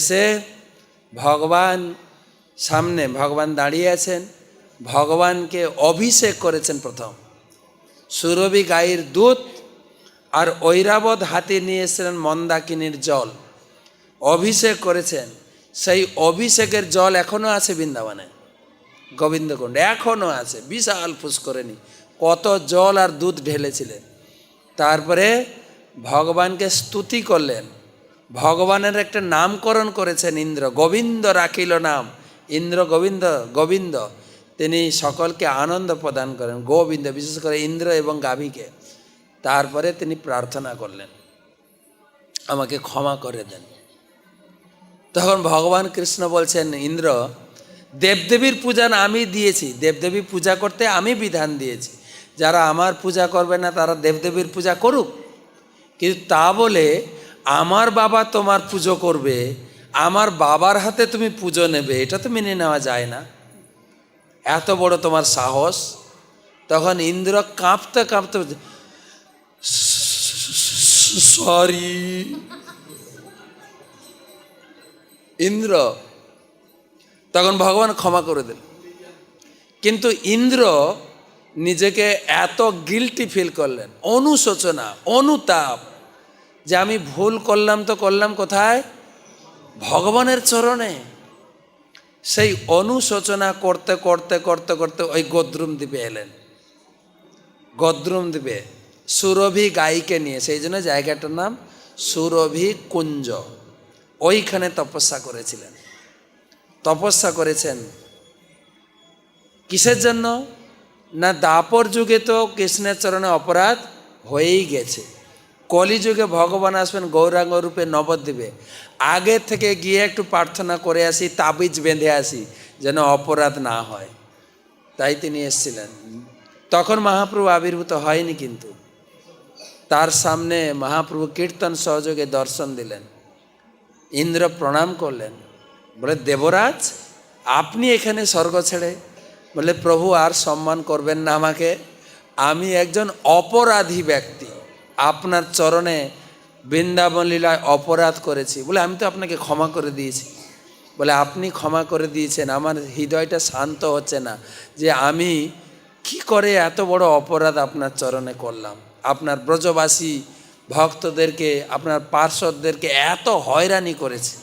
এসে ভগবান সামনে, ভগবান দাঁড়িয়ে আছেন, ভগবানকে অভিষেক করেছেন প্রথম। সুরভি গাইয়ের দুধ আর ঐরাবত হাতে নিয়ে এসেছিলেন মন্দাকিনীর জল, অভিষেক করেছেন। সেই অভিষেকের জল এখনও আছে বৃন্দাবনে, গোবিন্দকুণ্ড এখনও আছে, বিশাল পুষ্করিণী, কত জল আর দুধ ঢেলেছিলেন। তারপরে ভগবানকে স্তুতি করলেন, ভগবানের একটা নামকরণ করেছেন ইন্দ্র, গোবিন্দ রাখিল নাম, ইন্দ্র গোবিন্দ, গোবিন্দ তিনি সকলকে আনন্দ প্রদান করেন, গোবিন্দ, বিশেষ করে ইন্দ্র এবং গাভীকে। তারপরে তিনি প্রার্থনা করলেন, আমাকে ক্ষমা করে দেন। তখন ভগবান কৃষ্ণ বলছেন, ইন্দ্র, দেবদেবীর পূজা আমি দিয়েছি, দেবদেবী পূজা করতে আমি বিধান দিয়েছি, যারা আমার পূজা করবে না তারা দেবদেবীর পূজা করুক, কিন্তু তা বলে আমার বাবা তোমার পুজো করবে, আমার বাবার হাতে তুমি পুজো নেবে, এটা তো মেনে নেওয়া যায় না, এত বড় তোমার সাহস। তখন ইন্দ্র কাঁপতে কাঁপতে, সরি ইন্দ্র। তখন ভগবান ক্ষমা করে দিল। কিন্তু ইন্দ্র নিজেকে এত গিল্টি ফিল করলেন, অনুশোচনা, অনুতাপ, যে আমি ভুল করলাম তো করলাম কোথায়? ভগবানের চরণে। সেই অনুশোচনা করতে করতে করতে করতে ওই গদ্রুম দ্বীপে এলেন। গদ্রুম দ্বীপে সুরভি গাইকে নিয়ে, সেই জন্য জায়গাটার নাম সুরভি কুঞ্জ, ওইখানে তপস্যা করেছিলেন। তপস্যা করেছেন কিসের জন্য? না দাপর যুগে তো কৃষ্ণের চরণে অপরাধ হয়েই গেছে, কলিযুগে ভগবান আসবেন গৌরাঙ্গ রূপে নবদ্বীপে, আগে থেকে গিয়ে একটু প্রার্থনা করে আসি, তাবিজ বেঁধে আসি যেন অপরাধ না হয়, তাই তিনি এসেছিলেন। তখন মহাপ্রভু আবির্ভূত হয়নি, কিন্তু তার সামনে মহাপ্রভু কীর্তন সহযোগে দর্শন দিলেন। ইন্দ্র প্রণাম করলেন, বলে দেবরাজ আপনি এখানে স্বর্গ ছেড়ে? বলে প্রভু আর সম্মান করবেন না আমাকে, আমি একজন অপরাধী ব্যক্তি, আপনার চরণে বৃন্দাবন লীলায় অপরাধ করেছি, বলে আমি তো আপনাকে ক্ষমা করে দিয়েছি। বলে আপনি ক্ষমা করে দিয়েছেন, আমার হৃদয়টা শান্ত হচ্ছে না যে আমি কি করে এত বড় অপরাধ আপনার চরণে করলাম, আপনার ব্রজবাসী ভক্তদেরকে, আপনার পার্শ্বদেরকে এত হয়রানি করেছে।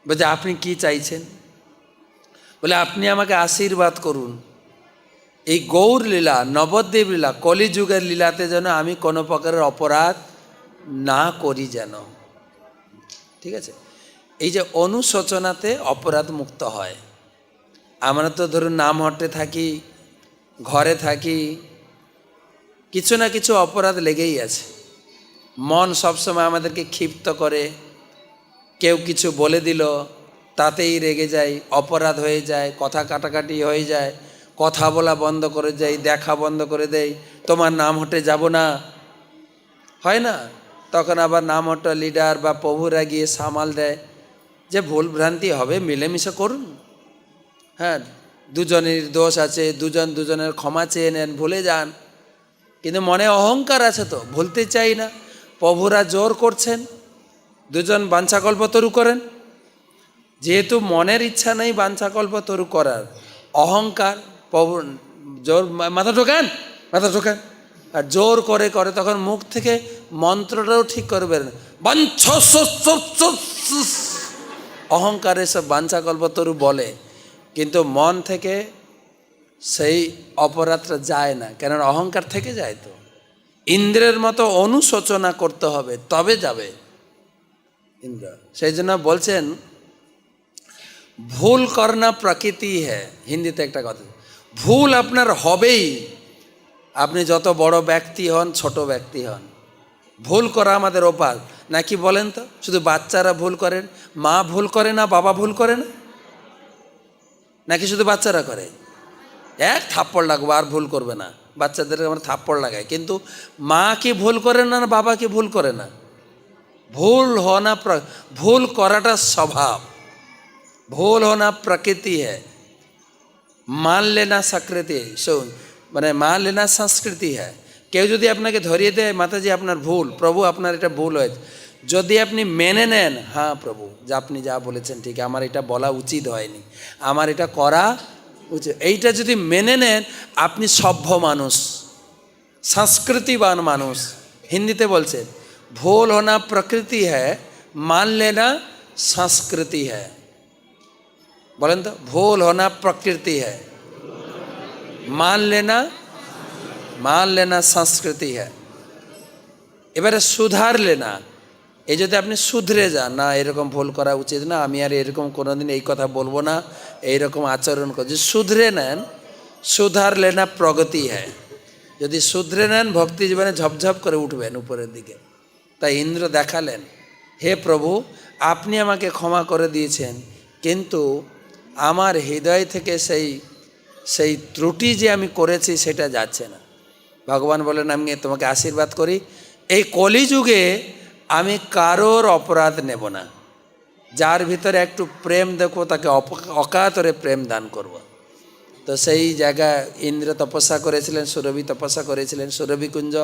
বলছে আপনি কি চাইছেন? বলে আপনি আমাকে আশীর্বাদ করুন, এই গৌর লীলা, নবদ্বীপ লীলা, কলিযুগের লীলাতে যেন আমি কোনো প্রকারের অপরাধ না করি যেন। ঠিক আছে, এই যে অনুশোচনাতে অপরাধ মুক্ত হয়। আমরা তো ধরুন নাম হটে থাকি, ঘরে থাকি, কিছু না কিছু অপরাধ লেগেই আছে, মন সবসময় আমাদেরকে ক্ষিপ্ত করে, কেউ কিছু বলে দিল তাতেই রেগে যাই, অপরাধ হয়ে যায়, কথা কাটাকাটি হয়ে যায়, কথা বলা বন্ধ করে যাই, দেখা বন্ধ করে দেই, তোমার নাম হটে যাব না, হয় না? তখন আবার নাম হট লিডার বা প্রভুরা গিয়ে সামাল দেয় যে ভুল ভ্রান্তি হবে, মিলেমিশে করুন, হ্যাঁ দুজনের দোষ আছে, দুজন দুজনের ক্ষমা চেয়ে নেন, ভুলে যান। কিন্তু মনে অহংকার আছে তো, ভুলতে চাই না, প্রভুরা জোর করছেন, দুজন বাঞ্ছাকল্পতরু করেন, যেহেতু মনের ইচ্ছা নেই বাঞ্ছাকল্পতরু করার, অহংকার, প্রভু জোর মাথা ঢোকান, মাথা ঢোকান, আর জোর করে করে, তখন মুখ থেকে মন্ত্রটাও ঠিক করবেন, বাঞ্ছ, অহংকারে সব বাঞ্ছাকল্পতরু বলে, কিন্তু মন থেকে সেই অপরাধটা যায় না, কেননা অহংকার থেকে যায়। তো ইন্দ্রের মতো অনুশোচনা করতে হবে, তবে যাবে ইন্দ্র। সেই জন্য বলছেন ভুল করনা প্রকৃতি হ্যাঁ, হিন্দিতে একটা কথা, ভুল আপনার হবেই, আপনি যত বড় ব্যক্তি হন ছোট ব্যক্তি হন, ভুল করা আমাদের অভ্যাস। নাকি বলেন তো, শুধু বাচ্চারা ভুল করেন, মা ভুল করে না, বাবা ভুল করে না, নাকি শুধু বাচ্চারা করে? এক থাপ্পড় লাগবো আর ভুল করবে না, বাচ্চাদেরকে আমরা থাপ্পড় লাগাই, কিন্তু মা কি ভুল করে না, বাবা কি ভুল করে না? ভুল হোনা, ভুল করাটা স্বভাব, ভুল হোনা প্রকৃতি है, মান লেনা সংস্কৃতি, মানে মান লেনা সংস্কৃতি है। কেউ যদি আপনাকে ধরিয়ে দেয়, মাতাজি আপনার ভুল, প্রভু আপনার এটা ভুল হয়েছে, যদি আপনি মেনে নেন, হ্যাঁ প্রভু যা আপনি যা বলেছেন ঠিক, আমার এটা বলা উচিত হয়নি, আমার এটা করা উচিত, এইটা যদি মেনে নেন, আপনি সভ্য মানুষ, সংস্কৃতিবান মানুষ। হিন্দিতে বলছেন ভুল হোনা প্রকৃতি হ্যায়, মান লেনা সংস্কৃতি হ্যায়। বলেন তো, ভুল হোনা প্রকৃতি হ্যায়, মান লেনা সংস্কৃতি হ্যায়। এবারে সুধার লেনা, এই যদি আপনি শুধরে যান, না এরকম ভুল করা উচিত না, আমি আর এরকম কোনোদিন এই কথা বলবো না, এইরকম আচরণ করছি, শুধরে নেন, সুধার লেনা প্রগতি হ্যায়। যদি শুধরে নেন, ভক্তি জীবনে ঝপঝপ করে উঠবেন উপরের দিকে। তাই ইন্দ্র দেখালেন, হে প্রভু আপনি আমাকে ক্ষমা করে দিয়েছেন, কিন্তু আমার হৃদয় থেকে সেই ত্রুটি যে আমি করেছি সেটা যাচ্ছে না। ভগবান বলেন, আমি তোমাকে আশীর্বাদ করি, এই কলিযুগে আমি কারোর অপরাধ নেব না, যার ভিতরে একটু প্রেম দেখো তাকে অকাতরে প্রেম দান করব। তো সেই জায়গায় ইন্দ্র তপস্যা করেছিলেন, সুরভি তপস্যা করেছিলেন, সুরভিকুঞ্জ।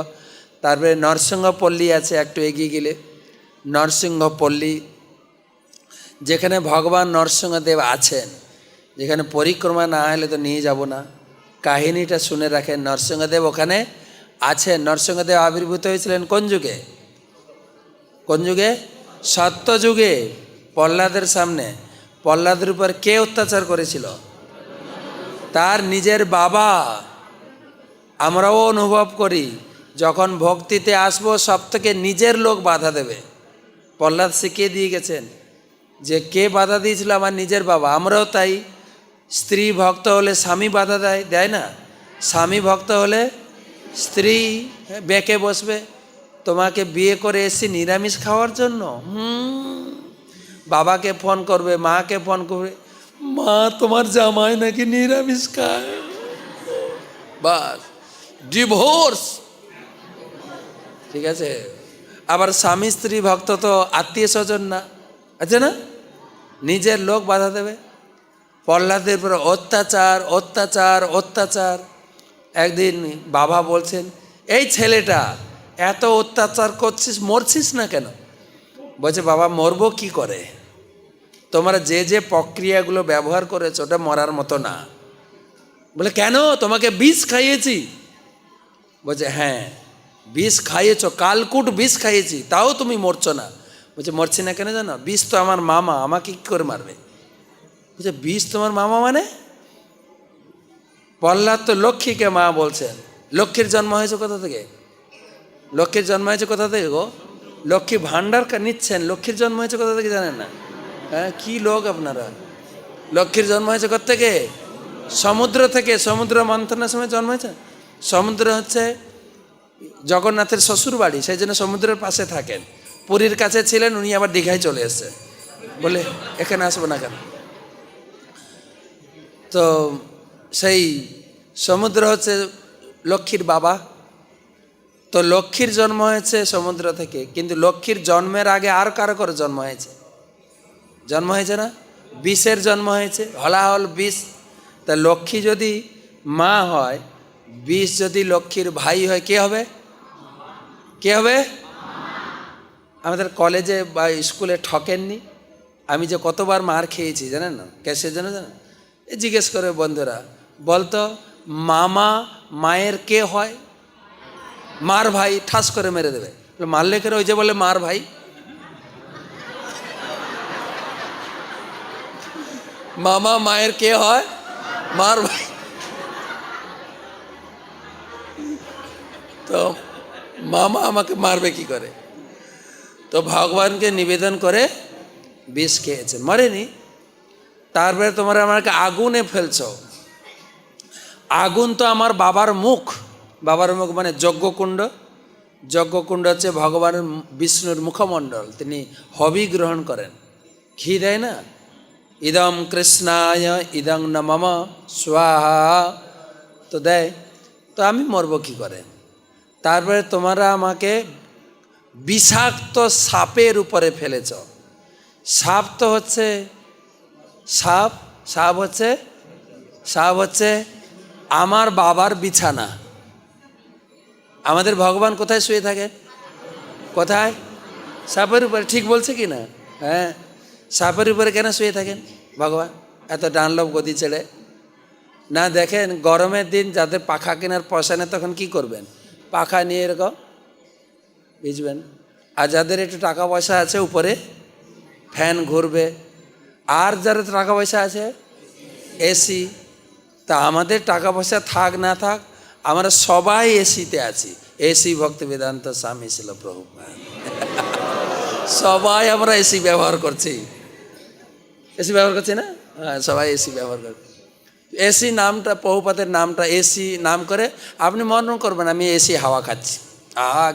তারপরে নরসিংহপল্লী আছে একটু এগিয়ে গেলে, নরসিংহপল্লী যেখানে ভগবান নরসিংহদেব আছেন, যেখানে পরিক্রমা না হলে তো নিয়ে যাব না, কাহিনীটা শুনে রাখেন। নরসিংহদেব ওখানে আছেন। নরসিংহদেব আবির্ভূত হয়েছিলেন কোন যুগে? কোন যুগে? সত্যযুগে, প্রহ্লাদের সামনে। প্রহ্লাদের উপর কে অত্যাচার করেছিল? তার নিজের বাবা। আমরাও অনুভব করি, যখন ভক্তিতে আসবো সব থেকে নিজের লোক বাধা দেবে। প্রহ্লাদ শিখিয়ে দিয়ে গেছেন যে কে বাধা দিয়েছিল? আমার নিজের বাবা। আমরাও তাই, স্ত্রী ভক্ত হলে স্বামী বাধা দেয় না? স্বামী ভক্ত হলে স্ত্রী বেঁকে বসবে, তোমাকে বিয়ে করে এসেছি নিরামিষ খাওয়ার জন্য। বাবাকে ফোন করবে, মাকে ফোন করবে, মা তোমার জামাই নাকি নিরামিষ খায়, বাস ডিভোর্স। ঠিক আছে। আবার স্বামী স্ত্রী ভক্ত তো আত্মীয় স্বজন না, আছে না? নিজের লোক বাধা দেবে। প্রহ্লাদের উপর অত্যাচার অত্যাচার অত্যাচার। একদিন বাবা বলছেন, এই ছেলেটা এত অত্যাচার করছিস, মরছিস না কেন? বলছে, বাবা মরবো কি করে, তোমরা যে যে প্রক্রিয়াগুলো ব্যবহার করেছো ওটা মরার মতো না। বলে কেন? তোমাকে বিষ খাইয়েছি। বলছে হ্যাঁ বিষ খাইয়েছ, কালকুট বিষ খাইয়েছি, তাও তুমি মরছো না। বলছে মরছি না কেন জানো? বিষ তো আমার মামা, আমাকে কী করে মারবে? বলছে বিষ তোমার মামা মানে? প্রহ্লাদ তো লক্ষ্মীকে মা বলছেন। লক্ষ্মীর জন্ম হয়েছে কোথা থেকে? লক্ষ্মীর জন্ম হয়েছে কোথা থেকে গো? লক্ষ্মী ভাণ্ডার নিচ্ছেন, লক্ষ্মীর জন্ম হয়েছে কোথা থেকে জানেন না? হ্যাঁ, কি লোক আপনারা। লক্ষ্মীর জন্ম হয়েছে কোথা থেকে? সমুদ্র থেকে। সমুদ্র মন্থনের সময় জন্ম হয়েছে। সমুদ্র হচ্ছে জগন্নাথের শ্বশুর বাড়ি, সেই জন্য সমুদ্রের পাশে থাকেন। পুরীর কাছে ছিলেন, উনি আবার দীঘায় চলে এসছে, বলে এখানে আসবো না কেন। তো সেই সমুদ্র হচ্ছে লক্ষ্মীর বাবা। তো লক্ষ্মীর জন্ম হয়েছে সমুদ্র থেকে, কিন্তু লক্ষ্মীর জন্মের আগে আর কারো করে জন্ম হয়েছে? জন্ম হয়েছে না? বিষের জন্ম হয়েছে, হলাহল বিষ। তা লক্ষ্মী যদি মা হয়, বিষ যদি লক্ষ্মীর ভাই হয়, কে হবে? কে হবে? আমাদের কলেজে বা স্কুলে ঠকেননি, আমি যে কতবার মার খেয়েছি জানেন না? ক্যাসের জন্য জানেন? জিজ্ঞেস করে বন্ধুরা, বলতো মামা মায়ের কে হয়? মার ভাই। ঠাস করে মেরে দেবে। মারলে করে ওই যে বলে মার ভাই। মামা মায়ের কে হয়? মার ভাই। তো মামা আমাকে মারবে কি করে? তো ভগবানকে নিবেদন করে বিষ খেয়েছেন, মরেনি। তারপরে তোমরা আমাকে আগুনে ফেলছ। আগুন তো আমার বাবার মুখ। বাবার মুখ মানে যজ্ঞকুণ্ড। যজ্ঞকুণ্ড হচ্ছে ভগবানের বিষ্ণুর মুখমণ্ডল, তিনি হবি গ্রহণ করেন, ঘি দেয় না? ইদম কৃষ্ণায় ইদং ন মম স্বাহা, তো দেয়। তো আমি মরব কি করে? তারপরে তোমরা আমাকে বিষাক্ত সাপের উপরে ফেলেছ। সাপ তো হচ্ছে সাপ, সাপ হচ্ছে আমার বাবার বিছানা। আমাদের ভগবান কোথায় শুয়ে থাকেন? কোথায়? সাপের উপরে, ঠিক বলছে কি না? হ্যাঁ, সাপের উপরে কেন শুয়ে থাকেন ভগবান এত ডানলভ গদি ছেড়ে? না দেখেন গরমের দিন যাদের পাখা কেনার পয়সা নেই তখন কি করবেন? পাখা নিয়ে এরকম ভিজবেন। আর যাদের একটু টাকা পয়সা আছে উপরে ফ্যান ঘুরবে। আর যাদের টাকা পয়সা আছে এসি। তা আমাদের টাকা পয়সা থাক না থাক আমরা সবাই এসিতে আছি। এসি ভক্তি বেদান্ত স্বামী ছিল প্রভুপাদ। সবাই আমরা এসি ব্যবহার করছি। এসি ব্যবহার করছি না? হ্যাঁ, সবাই এসি ব্যবহার করছি। এসি নামটা প্রভুপাদের নামটা এসি নাম করে আপনি মনে করবেন আমি এসি হাওয়া খাচ্ছি।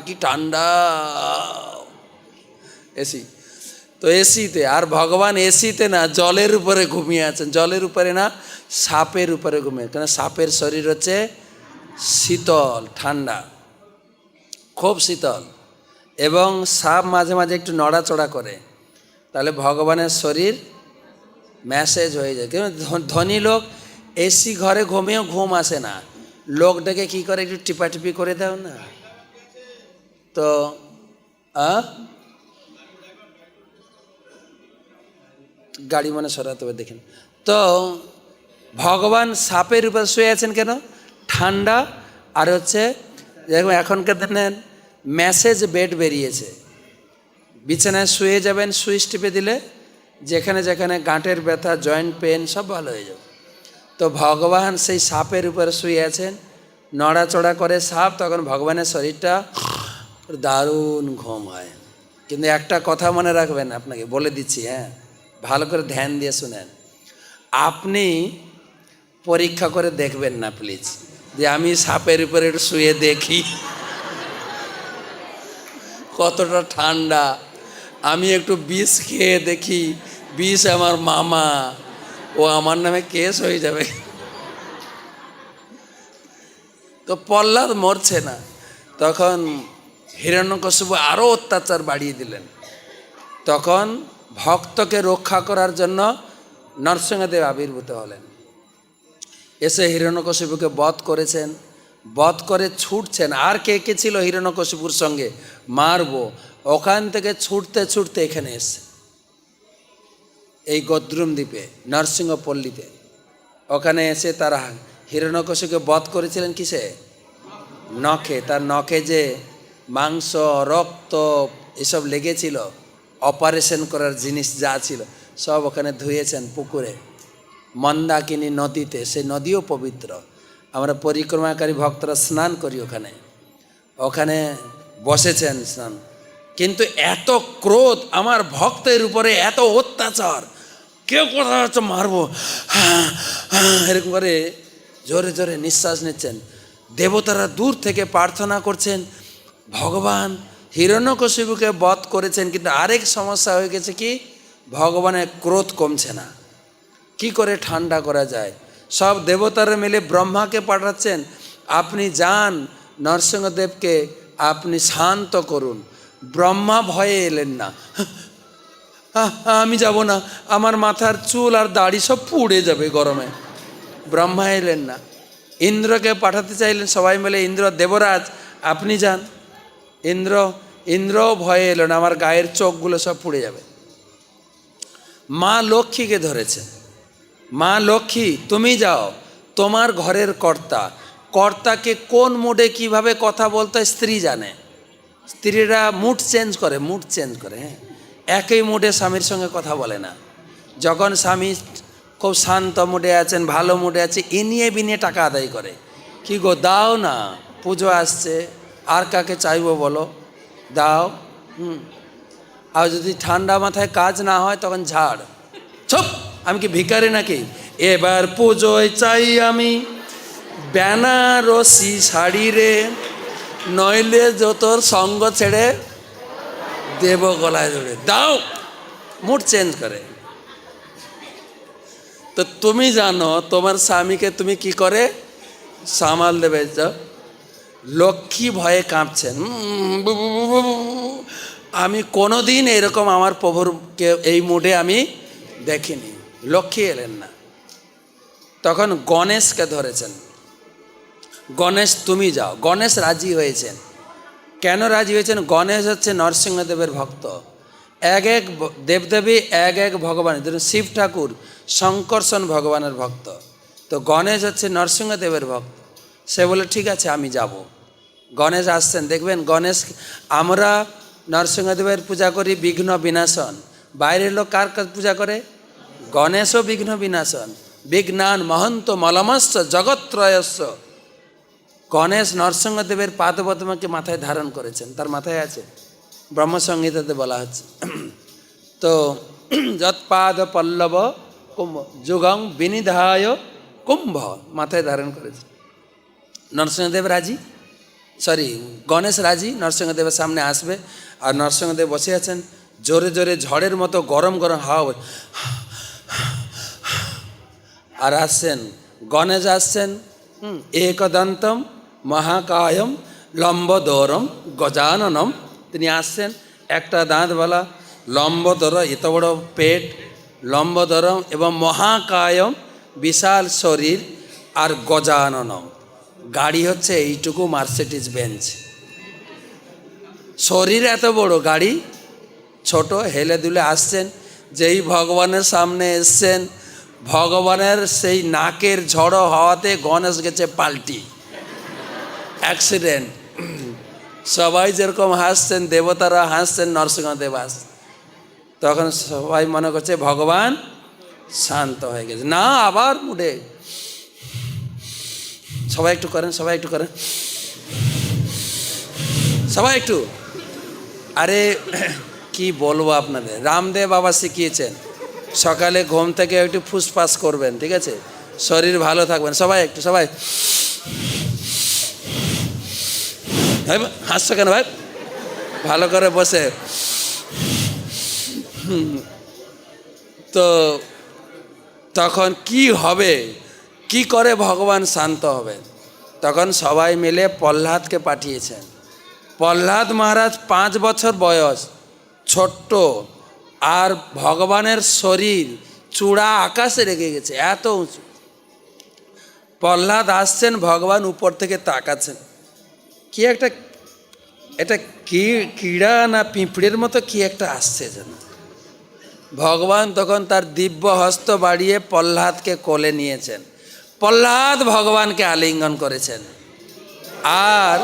কি ঠান্ডা এসি। তো এসিতে, আর ভগবান এসিতে না জলের উপরে ঘুমিয়ে আছেন। জলের উপরে না, সাপের উপরে ঘুমিয়ে। কেন? সাপের শরীর হচ্ছে শীতল, ঠান্ডা, খুব শীতল। এবং সাপ মাঝে মাঝে একটু নড়াচড়া করে, তাহলে ভগবানের শরীর ম্যাসেজ হয়ে যায়। কেন? ধনী লোক এসি ঘরে ঘুমিয়েও ঘুম আসে না, লোক ডেকে কী করে, একটু টিপাটিপি করে দাও না। তো গাড়ি মানে সরাতে হবে দেখেন। তো ভগবান সাপের উপর শুয়ে আছেন কেন? ঠান্ডা। আর হচ্ছে দেখুন এখনকার দিনে ম্যাসেজ বেড বেরিয়েছে, বিছানায় শুয়ে যাবেন, সুইচ টিপে দিলে যেখানে যেখানে গাঁটের ব্যথা, জয়েন্ট পেন সব ভালো হয়ে যাবে। তো ভগবান সেই সাপের উপরে শুয়ে আছেন, নড়াচড়া করে সাপ, তখন ভগবানের শরীরটা দারুণ ঘুম হয়। কিন্তু একটা কথা মনে রাখবেন, আপনাকে বলে দিচ্ছি, হ্যাঁ ভালো করে ধ্যান দিয়ে শুনেন। আপনি পরীক্ষা করে দেখবেন না প্লিজ, যে আমি সাপের উপরে একটু শুয়ে দেখি কতটা ঠান্ডা, আমি একটু বিষ খেয়ে দেখি, বিষ আমার মামা, ও আমার নামে কেস হয়ে যাবে। তো প্রহ্লাদ মরছে না, তখন হিরণ্যকশিপু আরও অত্যাচার বাড়িয়ে দিলেন। তখন ভক্তকে রক্ষা করার জন্য নরসিংহদেব আবির্ভূত হলেন। এসে হিরণ্যকশিপুকে বধ করেছেন, বধ করে ছুটছেন। আর কে কে ছিল হিরণ্যকশিপুর সঙ্গে? মারবো। ওখান থেকে ছুটতে ছুটতে এখানে এসছে, এই গদ্রুম দ্বীপে নরসিংহপল্লীতে। ওখানে এসে তারা হিরণ্যকশিপুকে বধ করেছিলেন কিসে? নখে। তার নখে যে মাংস, রক্ত এসব লেগেছিল, অপারেশন করার জিনিস যা ছিল সব ওখানে ধুয়েছেন পুকুরে, মন্দাকিনী নদীতে। সেই নদীও পবিত্র, আমরা পরিক্রমাকারী ভক্তরা স্নান করি ওখানে। ওখানে বসেছেন স্নান। কিন্তু এত ক্রোধ আমার ভক্তের উপরে, এত অত্যাচার, কেউ কোথাও হচ্ছে মারবো, এরকম করে জোরে জোরে নিঃশ্বাস নিচ্ছেন। দেবতারা দূর থেকে প্রার্থনা করছেন, ভগবান হিরণ্যকশিপুকে বধ করেছেন, কিন্তু আরেক সমস্যা হয়ে গেছে কি, ভগবানের ক্রোধ কমছে না। কি করে ঠান্ডা করা যায়? সব দেবতারা মিলে ব্রহ্মাকে পাঠাচ্ছেন, আপনি যান নরসিংহদেবকে আপনি শান্ত করুন। ব্রহ্মা ভয়ে এলেন না, আমি যাব না, আমার মাথার চুল আর দাড়ি সব পুড়ে যাবে গরমে। ব্রহ্মা এলেন না। ইন্দ্রকে পাঠাতে চাইলেন সবাই মিলে, ইন্দ্র দেবরাজ আপনি যান। ইন্দ্র ভয়ে এলেন, আমার গায়ের চোখগুলো সব পুড়ে যাবে। মা লক্ষ্মীকে ধরেছেন, মা লক্ষ্মী তুমি যাও, তোমার ঘরের কর্তাকে কোন মুডে কিভাবে কথা বলতে হয় স্ত্রী জানে। স্ত্রীরা মুড চেঞ্জ করে, হ্যাঁ, একই মুডে স্বামীর সঙ্গে কথা বলে না। যখন স্বামী খুব শান্ত মুডে আছেন, ভালো মুডে আছে, ইনিয়ে বিনিয়ে টাকা আদায় করে, কি গো দাও না, পুজো আসছে, আর কাকে চাইবো বলো, দাও। আর যদি ঠান্ডা মাথায় কাজ না হয় তখন ঝাড়, চুপ, আমি কি ভিখারি নাকি? এবার পুজোয় চাই আমি বেনারসি শাড়ি রে, নইলে যতর সঙ্গ ছেড়ে দেব গলায় ধরে, দাও। মুড চেঞ্জ করে। তো তুমি জানো তোমার স্বামীকে তুমি কি করে সামাল দেবে? লক্ষ্মী ভয়ে কাঁপছেন, আমি কোনোদিন এরকম আমার প্রভুরকে এই মুডে আমি দেখিনি। লক্ষ্মী এলেন না। তখন গণেশকে ধরেছেন, গণেশ তুমি যাও। গণেশ রাজি হয়েছেন, কেন রাজি হয়েছেন? গণেশ হচ্ছে নরসিংহদেবের ভক্ত। এক এক দেবদেবী এক এক ভগবান, ধরুন শিব ঠাকুর শঙ্কর্ষণ ভগবানের ভক্ত, তো গণেশ হচ্ছে নরসিংহদেবের ভক্ত। সে বলে ঠিক আছে আমি যাব। গণেশ আসছেন, দেখবেন গণেশ, আমরা নরসিংহদেবের পূজা করি বিঘ্ন বিনাশন, বাইরের লোক কার পূজা করে? গণেশও বিঘ্ন বিনাশন, বিঘ্নান মহন্ত মলমস্য জগত্রয়স্য। গণেশ নরসিংহদেবের পাদপদ্মকে মাথায় ধারণ করেছেন, তার মাথায় আছে, ব্রহ্মসংহিতাতে বলা হচ্ছে। তো যৎপাদ পল্লব কুম্ভ যুগং বিনিধায় কুম্ভ, মাথায় ধারণ করেছে। নরসিংহদেব রাজি, গণেশ রাজি, নরসিংহদেবের সামনে আসবে। আর নরসিংহদেব বসে আছেন, জোরে জোরে ঝড়ের মতো গরম গরম হাওয়া, আর আসছেন গণেশ আসছেন একদন্তম মহাকায়ম লম্বদরম গজাননম। তিনি আসছেন একটা দাঁতওয়ালা, লম্বদর, এত বড় পেট, লম্বদরম এবং মহাকায়ম বিশাল শরীর, আর গজাননম, গাড়ি হচ্ছে এইটুকু মার্সিডিজ বেঞ্চ। শরীর এত বড়, গাড়ি ছোট, হেলে দুলে আসছেন। যেই ভগবানের সামনে এসছেন, ভগবানের সেই নাকের ঝড়ো হওয়াতে গণেশ গেছে পাল্টি, অ্যাক্সিডেন্ট। সবাই যেরকম হাসছেন, দেবতারা হাসছেন, নরসিংহদেব হাসছেন। তখন সবাই মনে করছে ভগবান শান্ত হয়ে গেছে। না, আবার মুডে। সবাই একটু করেন, সবাই একটু করেন, সবাই একটু। আরে কি বলবো আপনাদের, রামদেব বাবা শিখিয়েছেন, সকালে ঘুম থেকে একটু ফুসফাস করবেন, ঠিক আছে, শরীর ভালো থাকবেন। সবাই একটু, সবাই হাসছো কেন ভাই? ভালো করে বসে। তো তখন কি হবে, কি করে ভগবান শান্ত হবেন? তখন সবাই মিলে প্রহ্লাদকে পাঠিয়েছেন। প্রহ্লাদ মহারাজ 5 বছর বয়স, ছোট্ট, আর ভগবানের শরীর চূড়া আকাশে রেখে গেছে, এত উঁচু। প্রহ্লাদ আসছেন, ভগবান উপর থেকে তাকাচ্ছেন, কি একটা, এটা কি কীড়া না পিঁপড়ের মতো কি একটা আসছে যেন। ভগবান তখন তার দিব্য হস্ত বাড়িয়ে প্রহ্লাদকে কোলে নিয়েছেন। প্রহ্লাদ ভগবানকে আলিঙ্গন করেছেন, আর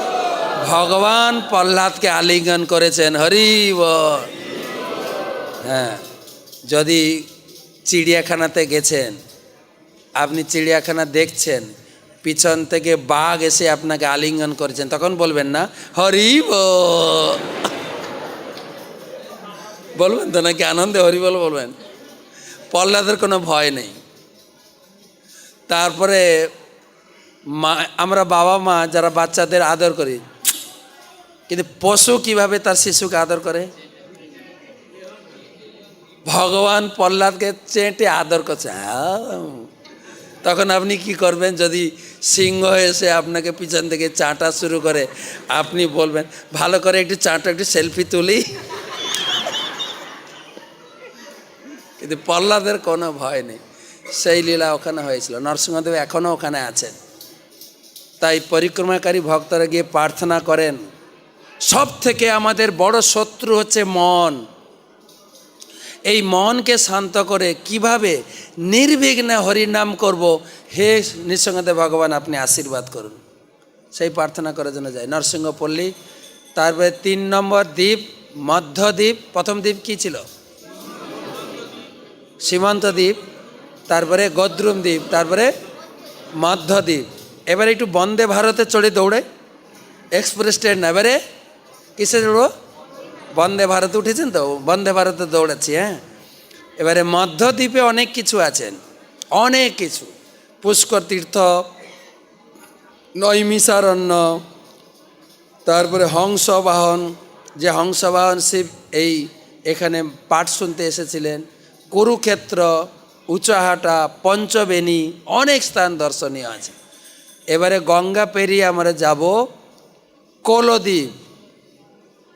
ভগবান প্রহ্লাদকে আলিঙ্গন করেছেন। হরি বল। হ্যাঁ, যদি চিড়িয়াখানাতে গেছেন, আপনি চিড়িয়াখানা দেখছেন, পিছন থেকে বাঘ এসে আপনাকে আলিঙ্গন করেছেন, তখন বলবেন না হরি বল? বলবেন তো নাকি আনন্দে হরি বল বলবেন? প্রহ্লাদের কোনো ভয় নেই। তারপরে মা, আমরা বাবা মা যারা বাচ্চাদের আদর করি, কিন্তু পশু কিভাবে তার শিশুকে আদর করে? ভগবান প্রহ্লাদকে চেটে আদর করছে। তখন আপনি কি করবেন? যদি সিংহ এসে আপনাকে পিছন থেকে চাটা শুরু করে, আপনি বলবেন ভালো করে একটু চাটা, একটু সেলফি তুলি। কিন্তু প্রহ্লাদের কোনো ভয় নেই। সেই লীলা ওখানে হয়েছিল। নরসিংহদেব এখনও ওখানে আছেন। তাই পরিক্রমাকারী ভক্তরা গিয়ে প্রার্থনা করেন, সব থেকে আমাদের বড় শত্রু হচ্ছে মন। এই মনকে শান্ত করে কিভাবে নির্বিঘ্নে হরিনাম করব, হে নৃসিংহদেব ভগবান আপনি আশীর্বাদ করুন। সেই প্রার্থনা করার জন্য যায় নরসিংহপল্লী। তারপরে 3 নম্বর দ্বীপ মধ্যদ্বীপ। প্রথম দ্বীপ কি ছিল? সীমান্ত দ্বীপ, তারপরে গদ্রুম দ্বীপ, তারপরে মধ্যদ্বীপ। এবারে একটু বন্দে ভারতে চড়ে দৌড়ে, এক্সপ্রেস ট্রেন না, এবারে কিসে দৌড়ো? বন্দে ভারতে উঠেছেন তো, বন্দে ভারতে দৌড়াচ্ছি। হ্যাঁ, এবারে মধ্যদ্বীপে অনেক কিছু আছেন, অনেক কিছু। পুষ্কর তীর্থ, নৈমিষারণ্য, তারপরে হংসবাহন, যে হংসবাহন শিব এই এখানে পাঠ শুনতে এসেছিলেন, কুরুক্ষেত্র, উঁচাহাটা, পঞ্চবেণী, অনেক স্থান দর্শনীয় আছে। এবারে গঙ্গা পেরিয়ে আমরা যাব কোলদ্বীপ,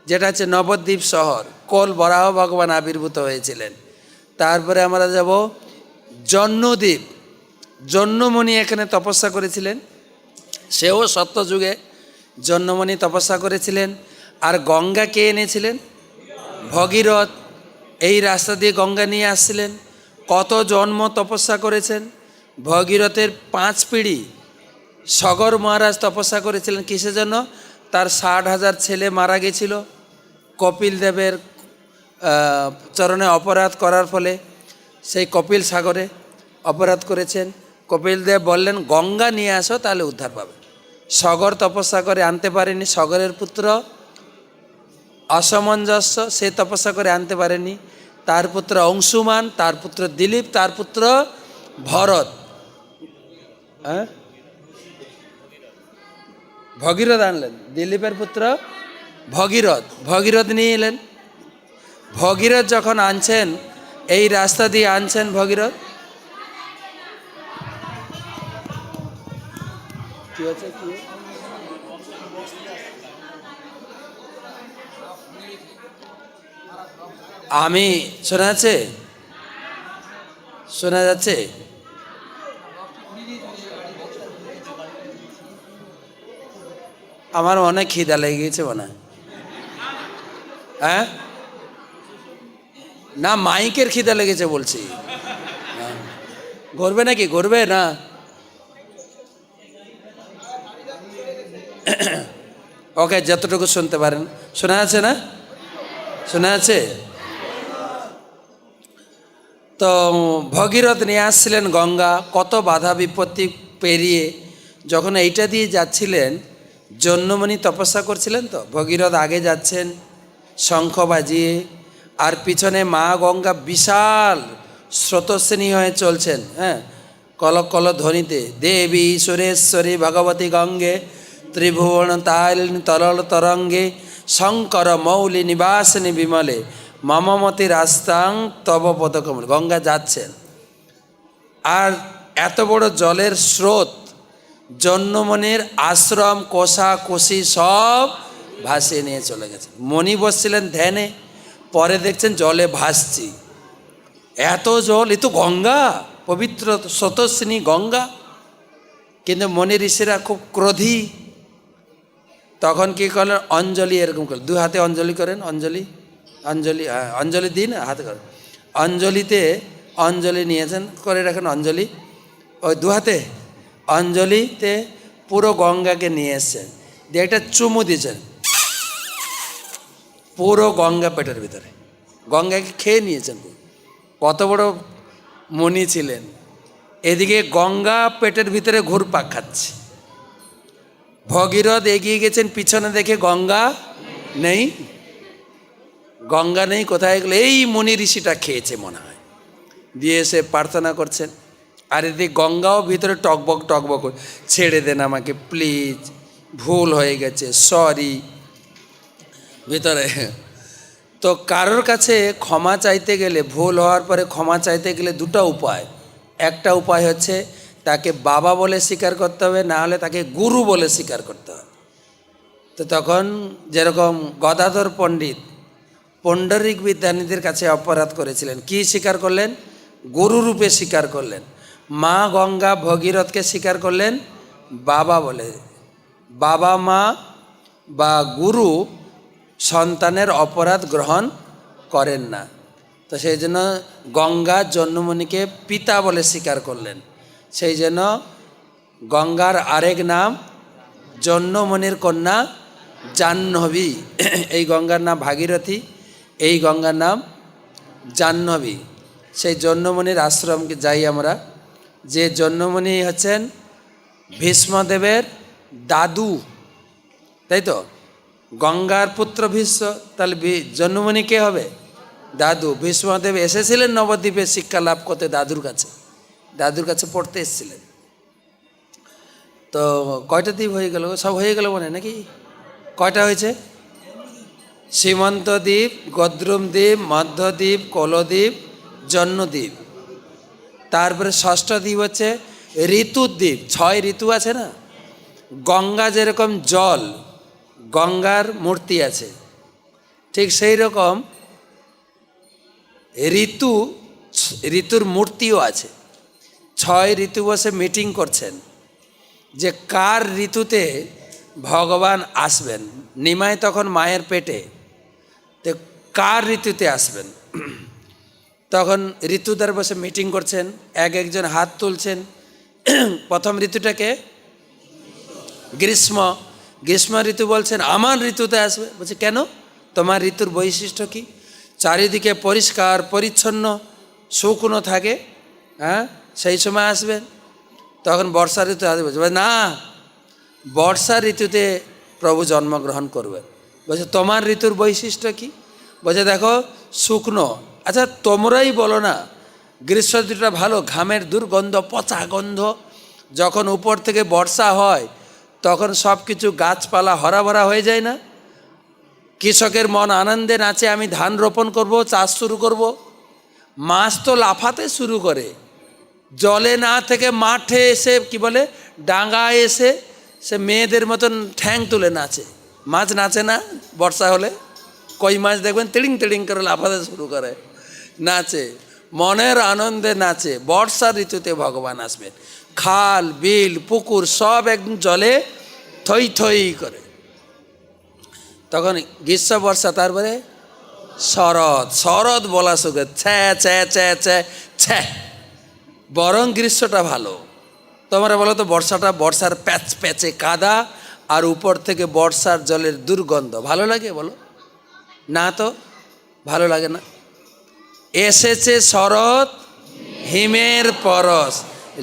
যেটা হচ্ছে নবদ্বীপ শহর। কোল বরাহ ভগবান আবির্ভূত হয়েছিলেন। তারপরে আমরা যাব জন্মদ্বীপ, জন্মমণি এখানে তপস্যা করেছিলেন, সেও সত্যযুগে জন্মমণি তপস্যা করেছিলেন। আর গঙ্গা কে এনেছিলেন? ভগীরথ। এই রাস্তা দিয়ে গঙ্গা নিয়ে আসছিলেন। কত জন্ম তপস্যা করেছেন ভগীরথের 5 পিঢ়ি। সগর মহারাজ তপস্যা করেছিলেন কিসের জন্য? তার 60,000 ছেলে মারা গেছিল কপিল দেবের চরণে অপরাধ করার ফলে। সেই কপিল সাগরে অপরাধ করেছেন। কপিল দেব বললেন গঙ্গা নিয়ে আসো, তাহলে উদ্ধার পাবে। সগর তপস্যা করে আনতে পারেনি। সগরের পুত্র অসামঞ্জস্য, সে তপস্যা করে আনতে পারেনি। তার পুত্র অংশুমান, তার পুত্র দিলীপ, তার পুত্র ভরত। হ্যাঁ, ভগীরথ আনলেন। দিলীপের পুত্র ভগীরথ, ভগীরথ নিয়ে এলেন। ভগীরথ যখন আনছেন, এই রাস্তা দিয়ে আনছেন ভগীরথ। কি হচ্ছে? কি আমি শোনা যাচ্ছে? শোনা যাচ্ছে? আমার অনেক খিদা লেগে গেছে মনে হয়। হ্যাঁ, না মাইকের খিদা লেগেছে বলছি। ঘুরবে নাকি? ঘুরবে না? ওকে, যতটুকু শুনতে পারেন। শোনা যাচ্ছে না? শোনা যাচ্ছে? তো ভগীরথ নিয়ে আসছিলেন গঙ্গা, কত বাধা বিপত্তি পেরিয়ে যখন এইটা দিয়ে যাচ্ছিলেন। জন্যমণি তপস্যা করছিলেন, তো ভগীরথ আগে যাচ্ছেন শঙ্খ বাজিয়ে, আর পিছনে মা গঙ্গা বিশাল স্রোতস্বিনী হয়ে চলছেন। হ্যাঁ, কল কল ধ্বনিতে দেবী সুরেশ্বরী ভগবতী গঙ্গে ত্রিভুবন তালিনী তরল তরঙ্গে শঙ্কর মৌলি নিবাসিনী বিমলে মমমতি রাস্তাং তব পদকমল। গঙ্গা যাচ্ছেন, আর এত বড় জলের স্রোত, জন্যমণির আশ্রম কোষা কোষি সব ভাসিয়ে নিয়ে চলে গেছে। মণি বসছিলেন ধ্যানে, পরে দেখছেন জলে ভাসছি। এত জল, এ তো গঙ্গা, পবিত্র স্রোতস্বিনী গঙ্গা। কিন্তু মণি ঋষিরা খুব ক্রোধী। তখন কি করলেন? অঞ্জলি এরকম করলেন, 2 হাতে অঞ্জলি করেন। অঞ্জলি, অঞ্জলি, অঞ্জলি দিন, হাতে করেন। অঞ্জলিতে অঞ্জলি নিয়েছেন, করে রাখেন অঞ্জলি ওই 2 হাতে। অঞ্জলিতে পুরো গঙ্গাকে নিয়ে এসছেন, দিয়ে একটা চুমু দিয়েছেন পুরো গঙ্গা পেটের ভিতরে। গঙ্গাকে খেয়ে নিয়েছেন। কত বড় মণি ছিলেন। এদিকে গঙ্গা পেটের ভিতরে ঘুরপাক খাচ্ছে। ভগীরথ এগিয়ে গেছেন, পিছনে দেখে গঙ্গা নেই। গঙ্গা নেই, কোথায় গেলো? এই মুনি ঋষিটা খেয়েছে মনে হয়। দিয়ে এসে প্রার্থনা করছেন, আর এদিকে গঙ্গাও ভিতরে টকবক টকবক, ছেড়ে দেন আমাকে প্লিজ, ভুল হয়ে গেছে, সরি। ভিতরে তো কারোর কাছে ক্ষমা চাইতে গেলে, ভুল হওয়ার পরে ক্ষমা চাইতে গেলে 2টা উপায়। একটা উপায় হচ্ছে তাকে বাবা বলে স্বীকার করতে হবে, না হলে তাকে গুরু বলে স্বীকার করতে হবে। তো তখন যেরকম গদাধর পণ্ডিত পণ্ডরিক বিদ্যানিধির কাছে অপরাধ করেছিলেন, কি স্বীকার করলেন? গুরু রূপে স্বীকার করলেন। মা গঙ্গা ভগীরথকে স্বীকার করলেন বাবা বলে। বাবা মা বা গুরু সন্তানের অপরাধ গ্রহণ করেন না। তো সেই জন্য গঙ্গা জন্যমণিকে পিতা বলে স্বীকার করলেন। সেই জন্য গঙ্গার আরেক নাম জন্যমণির কন্যা জাহ্নবী। এই গঙ্গার নাম ভাগীরথী, এই গঙ্গার নাম জাহ্নবী। সেই জন্যমণির আশ্রমকে যাই আমরা, যে জন্যমণি হচ্ছেন ভীষ্মদেবের দাদু, তাই তো? গঙ্গার পুত্র ভীষ্ম, তাহলে জন্যমণি কে হবে? দাদু। ভীষ্মদেব এসেছিলেন নবদ্বীপে শিক্ষা লাভ করতে দাদুর কাছে, দাদুর কাছে পড়তে এসেছিলেন। তো কয়টা দ্বীপ হয়ে গেল? সব হয়ে গেল মনে নাকি? কয়টা হয়েছে? সীমন্ত দ্বীপ, গদ্রুম দ্বীপ, মধ্যদ্বীপ, কলদ্বীপ, জন্মদ্বীপ। তারপরে 6ষ্ঠ দ্বীপ হচ্ছে ঋতুদ্বীপ। 6 ঋতু আছে না? গঙ্গা যেরকম জল, গঙ্গার মূর্তি আছে, ঠিক সেই রকম ঋতুর মূর্তিও আছে। 6 ঋতু বসে মিটিং করছেন যে কার ঋতুতে ভগবান আসবেন। নিমাই তখন মায়ের পেটে, তো কার ঋতুতে আসবেন? তখন ঋতুদার বসে মিটিং করছেন, একজন হাত তুলছেন। প্রথম ঋতুটাকে গ্রীষ্ম। গ্রীষ্ম ঋতু বলছেন আমার ঋতুতে আসবে। বলছে কেন? তোমার ঋতুর বৈশিষ্ট্য কি? চারিদিকে পরিষ্কার পরিচ্ছন্ন শুকনো থাকে, হ্যাঁ, সেই সময় আসবেন। তখন বর্ষা ঋতু আসবে। বলছে না, বর্ষা ঋতুতে প্রভু জন্মগ্রহণ করবে। বলছে তোমার ঋতুর বৈশিষ্ট্য কি? বলছে দেখো শুকনো। আচ্ছা তোমরাই বলো না, গ্রীষ্ম ঋতুটা ভালো, ঘামের দুর্গন্ধ, পচা গন্ধ। যখন উপর থেকে বর্ষা হয় তখন সব কিছু গাছপালা হরাভরা হয়ে যায় না? কৃষকের মন আনন্দে নাচে, আমি ধান রোপণ করব, চাষ শুরু করব। মাছ তো লাফাতে শুরু করে, জলে না থেকে মাঠে এসে কি বলে ডাঙায় এসে সে মেয়েদের মতন ঠ্যাং তুলে নাচে। মাছ নাচে না বর্ষা হলে? কই মাছ দেখবেন তিড়িং তিড়িং করে লাফাতে শুরু করে, নাচে, মনের আনন্দে নাচে। বর্ষা ঋতুতে ভগবান আসবেন। খাল বিল পুকুর সব একদম জলে থই থই করে। তখন গ্রীষ্ম বর্ষা, তারপরে শরৎ। শরৎ বলা শুকে ছ্যা ছ্যা ছ্যা ছ্যা ছ্যা। বরং গ্রীষ্মটা ভালো। তোমরা বলো তো, বর্ষাটা, বর্ষার প্যাচ প্যাচে কাদা আর উপর থেকে বর্ষার জলের দুর্গন্ধ ভালো লাগে? বলো না, তো ভালো লাগে না। এসেছে শরৎ হিমের পরশ,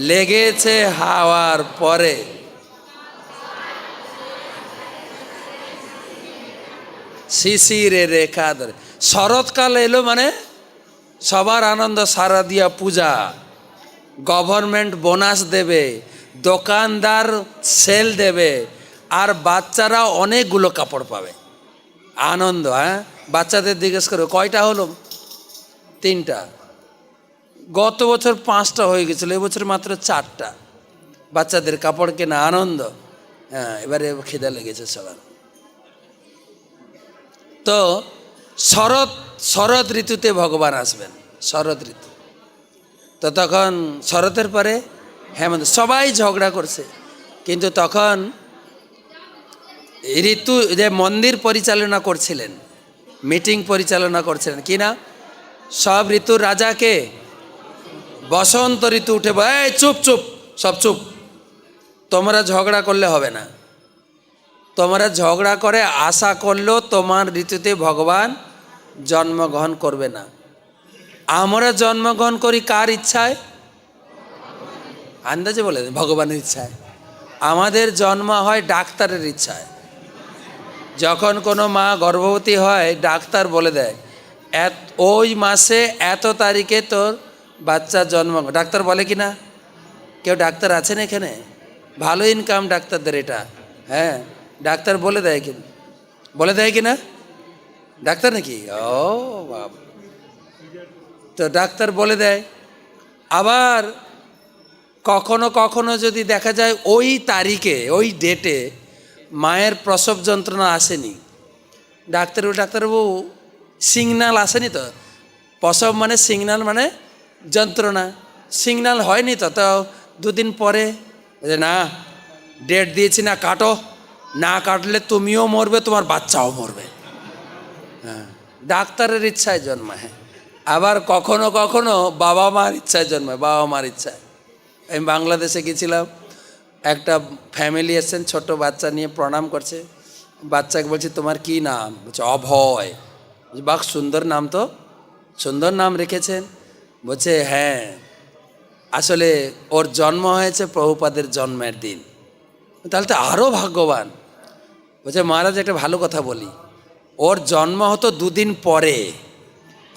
লেগেছে হাওয়ার পরে। শিশিরে রেখা ধরে। শরৎকাল এলো মানে সবার আনন্দ, সারা দিয়া পূজা, গভর্নমেন্ট বোনাস দেবে, দোকানদার সেল দেবে, আর বাচ্চারা অনেকগুলো কাপড় পাবে। আনন্দ। হ্যাঁ, বাচ্চাদের জিজ্ঞেস করো কয়টা হলো? 3টা। গত বছর 5টা হয়ে গেছিলো, এবছর মাত্র 4টা। বাচ্চাদের কাপড় কেনা, আনন্দ। হ্যাঁ, এবারে খিদে লেগেছে সবার। তো শরৎ ঋতুতে ভগবান আসবেন। শরৎ ঋতু তো তখন শরতের পরে হেমন্ত। সবাই ঝগড়া করছে, কিন্তু তখন ঋতু যে মন্দির পরিচালনা করছিলেন, মিটিং পরিচালনা করছিলেন কি না, সব ঋতুর রাজাকে বসন্ত ঋতু উঠে, এই চুপ চুপ, সব চুপ, তোমরা ঝগড়া করলে হবে না। তোমরা ঝগড়া করে আশা করলেও তোমার ঋতুতে ভগবান জন্মগ্রহণ করবে না। আমরা জন্মগ্রহণ করি কার ইচ্ছায়? আন্দাজে বলে ভগবানের ইচ্ছায়। আমাদের জন্ম হয় ডাক্তারের ইচ্ছায়। যখন কোনো মা গর্ভবতী হয়, ডাক্তার বলে দেয় ওই মাসে এত তারিখে তোর বাচ্চা জন্ম। ডাক্তার বলে কি না? কেউ ডাক্তার আছেন এখানে? ভালো ইনকাম ডাক্তারদের এটা। হ্যাঁ, ডাক্তার বলে দেয় কি, বলে দেয় কি না? ডাক্তার নাকি? ও বাবা, তো ডাক্তার বলে দেয়। আবার কখনো কখনো যদি দেখা যায় ওই তারিখে ওই ডেটে মায়ের প্রসব যন্ত্রণা আসেনি, ডাক্তারবাবু সিগনাল আসেনি তো, প্রসব মানে সিগনাল মানে যন্ত্রণা, সিগনাল হয়নি তো, তো 2 দিন পরে না ডেট দিয়েছি না, কাটো, না কাটলে তুমিও মরবে, তোমার বাচ্চাও মরবে। হ্যাঁ, ডাক্তারের ইচ্ছায় জন্মায়। আবার কখনো কখনো বাবা মার ইচ্ছায় জন্মায়, বাবা মার ইচ্ছায়। আমি বাংলাদেশে গেছিলাম, একটা ফ্যামিলি এসছেন, ছোট বাচ্চা নিয়ে প্রণাম করছে। বাচ্চাকে বলছি তোমার কি নাম? বলছে অভয়। বাহ, সুন্দর নাম তো, সুন্দর নাম রেখেছেন। বলছে হ্যাঁ, আসলে ওর জন্ম হয়েছে প্রভুপাদের জন্মের দিন। তাহলে তো আরও ভাগ্যবান। বলছে মহারাজ একটা ভালো কথা বলি, ওর জন্ম হতো 2 দিন পরে।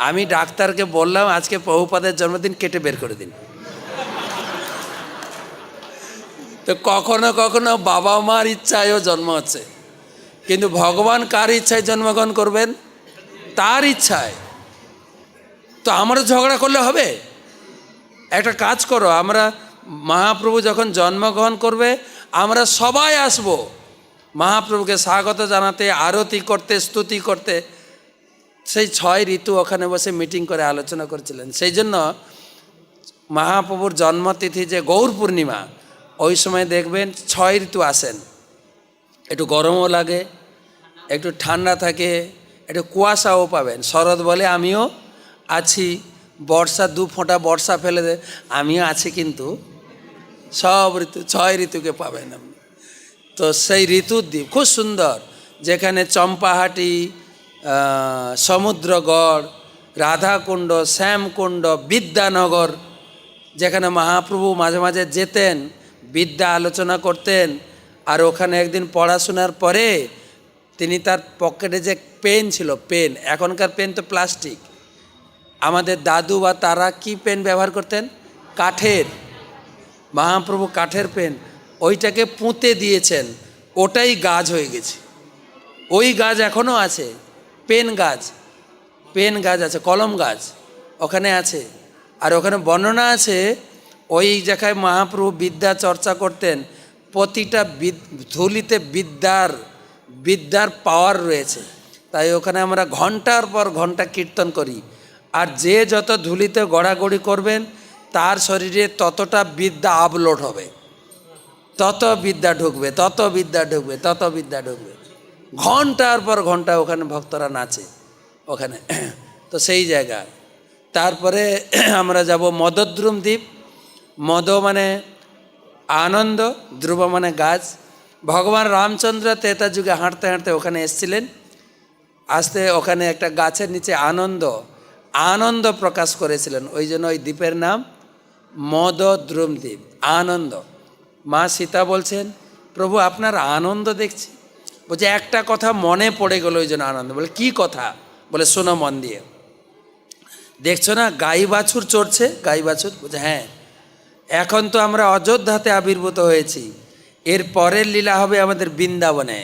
আমি ডাক্তারকে বললাম আজকে প্রভুপাদের জন্মদিন, কেটে বের করে দিন। তো কখনো কখনো বাবা মার ইচ্ছায়ও জন্ম হচ্ছে, কিন্তু ভগবান কার ইচ্ছায় জন্মগ্রহণ করবেন? তার ইচ্ছায়। তো আমরা ঝগড়া করলে হবে? একটা কাজ করো, আমরা মহাপ্রভু যখন জন্মগ্রহণ করবে আমরা সবাই আসব মহাপ্রভুকে স্বাগত জানাতে, আরতি করতে, স্তুতি করতে। সেই 6 ঋতু ওখানে বসে মিটিং করে আলোচনা করছিলেন। সেই জন্য মহাপ্রভুর জন্মতিথি যে গৌর পূর্ণিমা, ওই সময় দেখবেন 6 ঋতু আসেন। একটু গরমও লাগে, একটু ঠান্ডা থাকে, একটু কুয়াশাও পাবেন। শরৎ বলে আমিও আছি, বর্ষা 2 ফোঁটা বর্ষা ফেলে দে, আমিও আছি, কিন্তু সব ঋতু 6 ঋতুকে পাবেন আপনি। তো সেই ঋতুর দ্বীপ খুব সুন্দর, যেখানে চম্পাহাটি, সমুদ্রগড়, রাধাকুণ্ড, শ্যামকুণ্ড, বিদ্যানগর, যেখানে মহাপ্রভু মাঝে মাঝে যেতেন, বিদ্যা আলোচনা করতেন। আর ওখানে একদিন পড়াশোনার পরে তিনি তার পকেটে যে পেন ছিল, পেন, এখনকার পেন তো প্লাস্টিক, আমাদের দাদু বা তারা কি পেন ব্যবহার করতেন? কাঠের। মহাপ্রভু কাঠের পেন, ওইটাকে পুঁতে দিয়েছেন, ওটাই গাছ হয়ে গেছে। ওই গাছ এখনও আছে, পেন গাছ, পেন গাছ আছে, কলম গাছ ওখানে আছে। আর ওখানে বর্ণনা আছে, ওই জায়গায় মহাপ্রভু বিদ্যা চর্চা করতেন, প্রতিটা ধুলিতে বিদ্যার পাওয়ার রয়েছে। তাই ওখানে আমরা ঘন্টার পর ঘন্টা কীর্তন করি। আর যে যত ধুলিতে গড়াগড়ি করবেন, তার শরীরে ততটা বিদ্যা আপলোড হবে, তত বিদ্যা ঢুকবে, তত বিদ্যা ঢুকবে, তত বিদ্যা ঢুকবে। ঘন্টার পর ঘন্টা ওখানে ভক্তরা নাচে ওখানে। তো সেই জায়গা। তারপরে আমরা যাব মদদ্রুম দ্বীপ। মদ মানে আনন্দ, ধ্রুব মানে গাছ। ভগবান রামচন্দ্র ত্রেতা যুগে হাঁটতে হাঁটতে ওখানে এসেছিলেন। আসতে ওখানে একটা গাছের নিচে আনন্দ প্রকাশ করেছিলেন, ওই জন্য ওই দ্বীপের নাম মদদ্রুম দ্বীপ, আনন্দ। মা সীতা বলছেন, প্রভু আপনার আনন্দ দেখছি। বলছে একটা কথা মনে পড়ে গেল, ওই জন্য আনন্দ। বলে কি কথা? বলে শোনো মন দিয়ে। দেখছো না গাই বাছুর চড়ছে, গাই বাছুর? বলছে হ্যাঁ। এখন তো আমরা অযোধ্যাতে আবির্ভূত হয়েছি, এর পরের লীলা হবে আমাদের বৃন্দাবনে।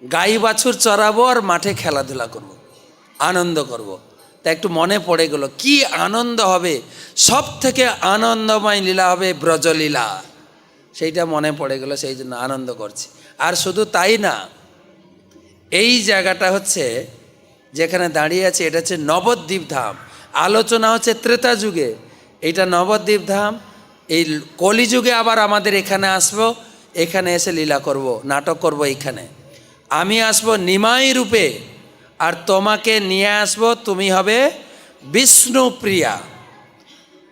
গাই বাছুর চড়াবো আর মাঠে খেলাধুলা করব, আনন্দ করব। তা একটু মনে পড়ে গেল কি আনন্দ হবে, সব থেকে আনন্দময় লীলা হবে ব্রজলীলা, সেইটা মনে পড়ে গেল, সেই জন্য আনন্দ করছি। আর শুধু তাই না, এই জায়গাটা হচ্ছে যেখানে দাঁড়িয়ে আছে, এটা হচ্ছে নবদ্বীপ ধাম। আলোচনা হচ্ছে ত্রেতা যুগে, এইটা নবদ্বীপ ধাম। এই কলিযুগে আবার আমাদের এখানে আসবো, এখানে এসে লীলা করব, নাটক করব। এইখানে আমি আসব নিমাই রূপে, আর তোমাকে নিয়ে আসব, তুমি হবে বিষ্ণুপ্রিয়া।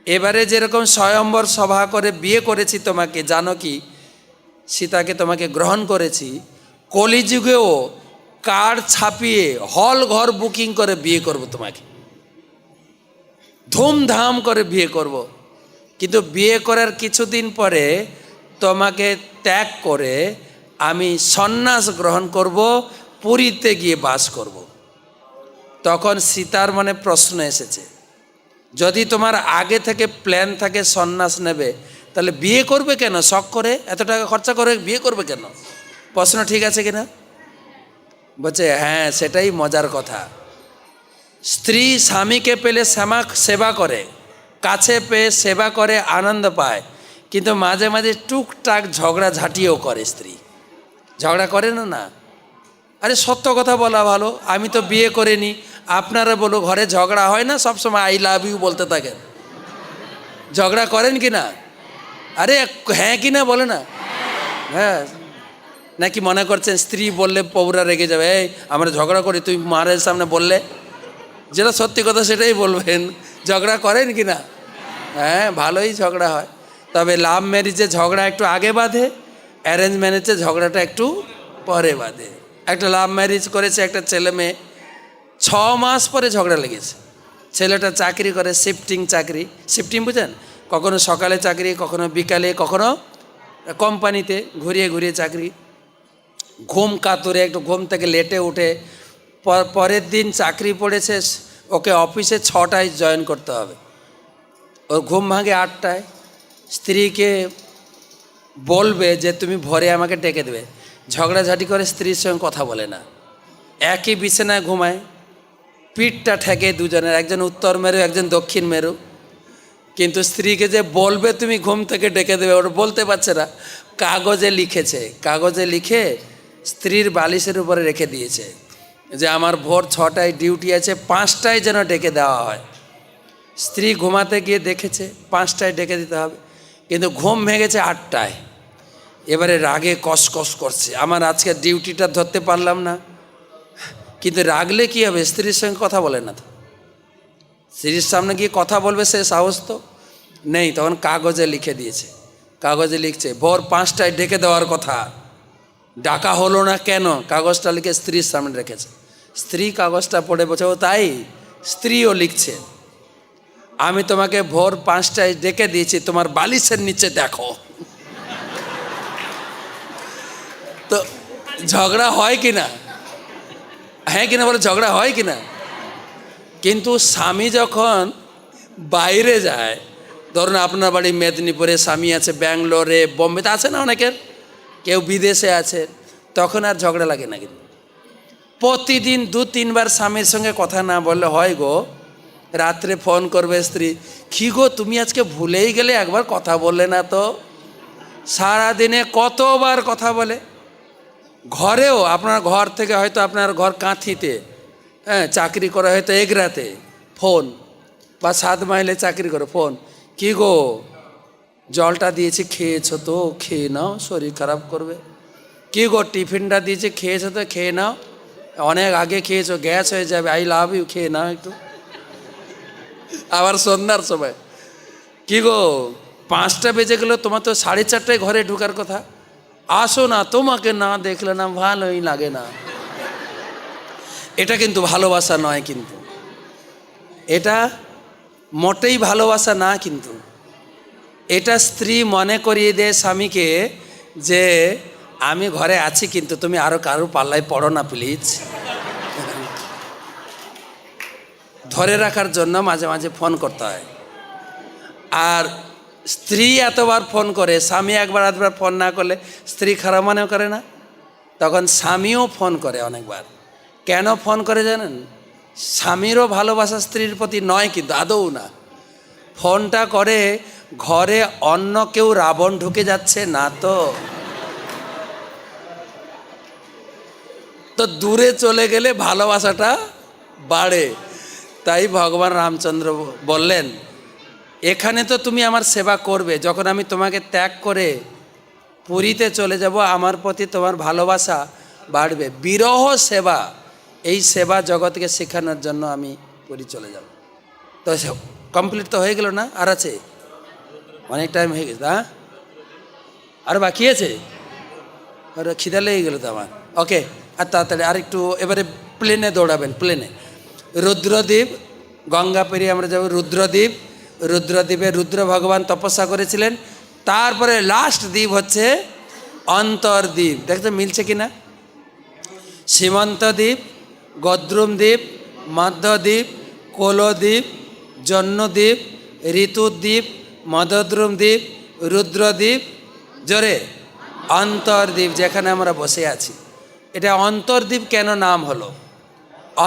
এবারে যেরকম স্বয়ম্বর সভা করে বিয়ে করেছি তোমাকে, জানো কি, সীতাকে তোমাকে গ্রহণ করেছি, কলিযুগেও কার্ড ছাপিয়ে হল ঘর বুকিং করে বিয়ে করব, তোমাকে ধুমধাম করে বিয়ে করব। কিন্তু বিয়ে করার কিছুদিন পরে তোমাকে ত্যাগ করে আমি সন্ন্যাস গ্রহণ করব, পুরীতে গিয়ে বাস করব। তখন সীতার মনে প্রশ্ন এসেছে, যদি তোমার আগে থেকে প্ল্যান থাকে সন্ন্যাস নেবে, তাহলে বিয়ে করবে কেন? শখ করে এত টাকা খরচা করে বিয়ে করবে কেন? প্রশ্ন ঠিক আছে কিনা? বলছে হ্যাঁ, সেটাই মজার কথা। স্ত্রী স্বামীকে পেলে সেবা করে, কাছে পেয়ে সেবা করে, আনন্দ পায়, কিন্তু মাঝে মাঝে টুকটাক ঝগড়া ঝাঁটিও করে। স্ত্রী ঝগড়া করে না? না, আরে সত্য কথা বলা ভালো। আমি তো বিয়ে করিনি, আপনারা বলো ঘরে ঝগড়া হয় না? সবসময় আই লাভ ইউ বলতে থাকেন, ঝগড়া করেন কি না? আরে হ্যাঁ কি না বলে না? হ্যাঁ, নাকি মনে করছেন স্ত্রী বললে পৌরা রেগে যাবে, এই আমরা ঝগড়া করি, তুই মারের সামনে বললে? যেটা সত্যি কথা সেটাই বলবেন। ঝগড়া করেন কি না? হ্যাঁ, ভালোই ঝগড়া হয়। তবে লাভ ম্যারেজে ঝগড়া একটু আগে বাঁধে, অ্যারেঞ্জ ম্যারেজে ঝগড়াটা একটু পরে বাঁধে। একটা লাভ ম্যারেজ করেছে একটা ছেলে মেয়ে, 6 মাস পরে ঝগড়া লেগেছে। ছেলেটা চাকরি করে, শিফটিং চাকরি। শিফটিং বুঝেন? কখনো সকালে চাকরি, কখনো বিকালে, কখনো কোম্পানিতে ঘুরিয়ে ঘুরিয়ে চাকরি। ঘুম কাতুরে, একটু ঘুম থেকে লেটে উঠে পরের দিন চাকরি পড়েছে, ওকে অফিসে 6টায় জয়েন করতে হবে। ওর ঘুম ভাঙে 8টায়। স্ত্রীকে বলবে যে তুমি ভোরে আমাকে ডেকে দেবে, ঝগড়াঝাটি করে স্ত্রীর সঙ্গে কথা বলে না, একই বিছানায় ঘুমায়, পিঠটা ঠেকে দুজনের, একজন উত্তর মেরু একজন দক্ষিণ মেরু। কিন্তু স্ত্রীকে যে বলবে তুমি ঘুম থেকে ডেকে দেবে, ওটা বলতে পারছে না। কাগজে লিখেছে, কাগজে লিখে স্ত্রীর বালিশের উপরে রেখে দিয়েছে যে আমার ভোর 6টায় ডিউটি আছে, 5টায় যেন ডেকে দেওয়া হয়। স্ত্রী ঘুমাতে গিয়ে দেখেছে 5টায় ডেকে দিতে হবে, কিন্তু ঘুম ভেঙেছে 8টায়। এবারে রাগে কসকস করছে, আমার আজকে ডিউটিটা ধরতে পারলাম না। কিন্তু রাগলে কি হবে, স্ত্রীর সঙ্গে কথা বলে না তো, স্ত্রীর সামনে গিয়ে কথা বলবে সে সাহস তো নেই। তখন কাগজে লিখে দিয়েছে, কাগজে লিখছে ভোর 5টায় ডেকে দেওয়ার কথা, ডাকা হলো না কেন, কাগজটা লিখে স্ত্রীর সামনে রেখেছে। স্ত্রী কাগজটা পড়ে বলছে ও তাই, স্ত্রীও লিখছে আমি তোমাকে ভোর 5টায় ডেকে দিয়েছি, তোমার বালিশের নিচে দেখো। তো ঝগড়া হয় কি না, হ্যাঁ কিনা বলে, ঝগড়া হয় কি না? কিন্তু স্বামী যখন বাইরে যায়, ধরুন আপনার বাড়ি মেদিনীপুরে, স্বামী আছে ব্যাঙ্গালোরে, বোম্বেতে আছে না অনেকের, কেউ বিদেশে আছে, তখন আর ঝগড়া লাগে না। কিন্তু প্রতিদিন 2-3 বার স্বামীর সঙ্গে কথা না বললে হয় গো। রাত্রে ফোন করবে স্ত্রী, কি গো তুমি আজকে ভুলেই গেলে, একবার কথা বললে না তো। সারাদিনে কতবার কথা বলে। ঘরেও আপনার ঘর থেকে হয়তো আপনার ঘর কাঁথিতে, হ্যাঁ চাকরি করা হয়তো এগরাতে, ফোন, বা 7 মাইলে চাকরি করে ফোন, কি গো জলটা দিয়েছি খেয়েছো তো, খেয়ে নাও, শরীর খারাপ করবে। কি গো টিফিনটা দিয়েছি খেয়েছো তো, খেয়ে নাও, অনেক আগে খেয়েছো, গ্যাস হয়ে যাবে, আই লাভ ইউ, খেয়ে নাও একটু। আবার সন্ধ্যার সময়, কি গো 5টা বেজে গেল, তোমার তো 4:30টায় ঘরে ঢোকার কথা, আসো না, তোমাকে না দেখলে না ভালোই লাগে না। এটা কিন্তু ভালোবাসা নয়, কিন্তু এটা মোটেই ভালোবাসা না। কিন্তু এটা স্ত্রী মনে করিয়ে দেয় স্বামীকে যে আমি ঘরে আছি, কিন্তু তুমি আরো কারো পাল্লায় পড়ো না প্লিজ। ধরে রাখার জন্য মাঝে মাঝে ফোন করতে হয়। আর স্ত্রী এতবার ফোন করে, স্বামী একবার আধবার ফোন না করলে স্ত্রী খারাপ মনে করে না? তখন স্বামীও ফোন করে অনেকবার। কেন ফোন করে জানেন? স্বামীরও ভালোবাসা স্ত্রীর প্রতি নয়, কিন্তু আদৌ না। ফোনটা করে ঘরে অন্য কেউ রাবণ ঢুকে যাচ্ছে না তো। তো দূরে চলে গেলে ভালোবাসাটা বাড়ে। তাই ভগবান রামচন্দ্র বললেন, এখানে তো তুমি আমার সেবা করবে, যখন আমি তোমাকে ত্যাগ করে পুরীতে চলে যাব, আমার প্রতি তোমার ভালোবাসা বাড়বে। বিরহ সেবা, এই সেবা জগৎকে শেখানোর জন্য আমি পুরী চলে যাব। তো কমপ্লিট তো হয়ে গেল না? আর আছে অনেক টাইম হয়ে গেছে, হ্যাঁ আর বাকি আছে, আর খিদা লেগে গেল তো আমার। ওকে, আর তাড়াতাড়ি আর একটু, এবারে প্লেনে দৌড়াবেন, প্লেনে। রুদ্রদ্বীপ, গঙ্গা পেরিয়ে আমরা যাব রুদ্রদ্বীপ। রুদ্রদ্বীপে রুদ্র ভগবান তপস্যা করেছিলেন। তারপরে লাস্ট দ্বীপ হচ্ছে অন্তর্দ্বীপ। দেখতে মিলছে কিনা? সীমন্ত দ্বীপ, গদ্রুম দ্বীপ, মধ্যদ্বীপ, কোলদ্বীপ, জন্মদ্বীপ, ঋতুদ্বীপ, মদদ্রুম দ্বীপ, রুদ্রদ্বীপ, জোরে অন্তর্দ্বীপ, যেখানে আমরা বসে আছি। এটা অন্তর্দ্বীপ কেন নাম হলো?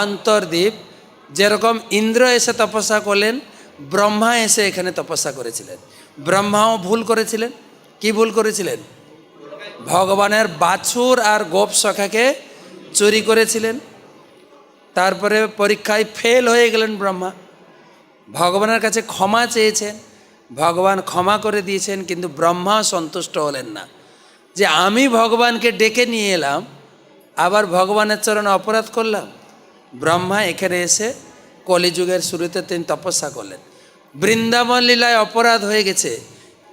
অন্তর্দ্বীপ, যেরকম ইন্দ্র এসে তপস্যা করলেন, ব্রহ্মা এসে এখানে তপস্যা করেছিলেন। ব্রহ্মাও ভুল করেছিলেন। কি ভুল করেছিলেন? ভগবানের বাছুর আর গোপ সখাকে চুরি করেছিলেন। তারপরে পরীক্ষায় ফেল হয়ে গেলেন ব্রহ্মা। ভগবানের কাছে ক্ষমা চেয়েছেন, ভগবান ক্ষমা করে দিয়েছেন, কিন্তু ব্রহ্মা সন্তুষ্ট হলেন না যে আমি ভগবানকে ডেকে নিয়ে এলাম, আবার ভগবানের চরণে অপরাধ করলাম। ব্রহ্মা এখানে এসে কলিযুগের শুরুতে তিনি তপস্যা করলেন। বৃন্দাবন লীলায় অপরাধ হয়ে গেছে,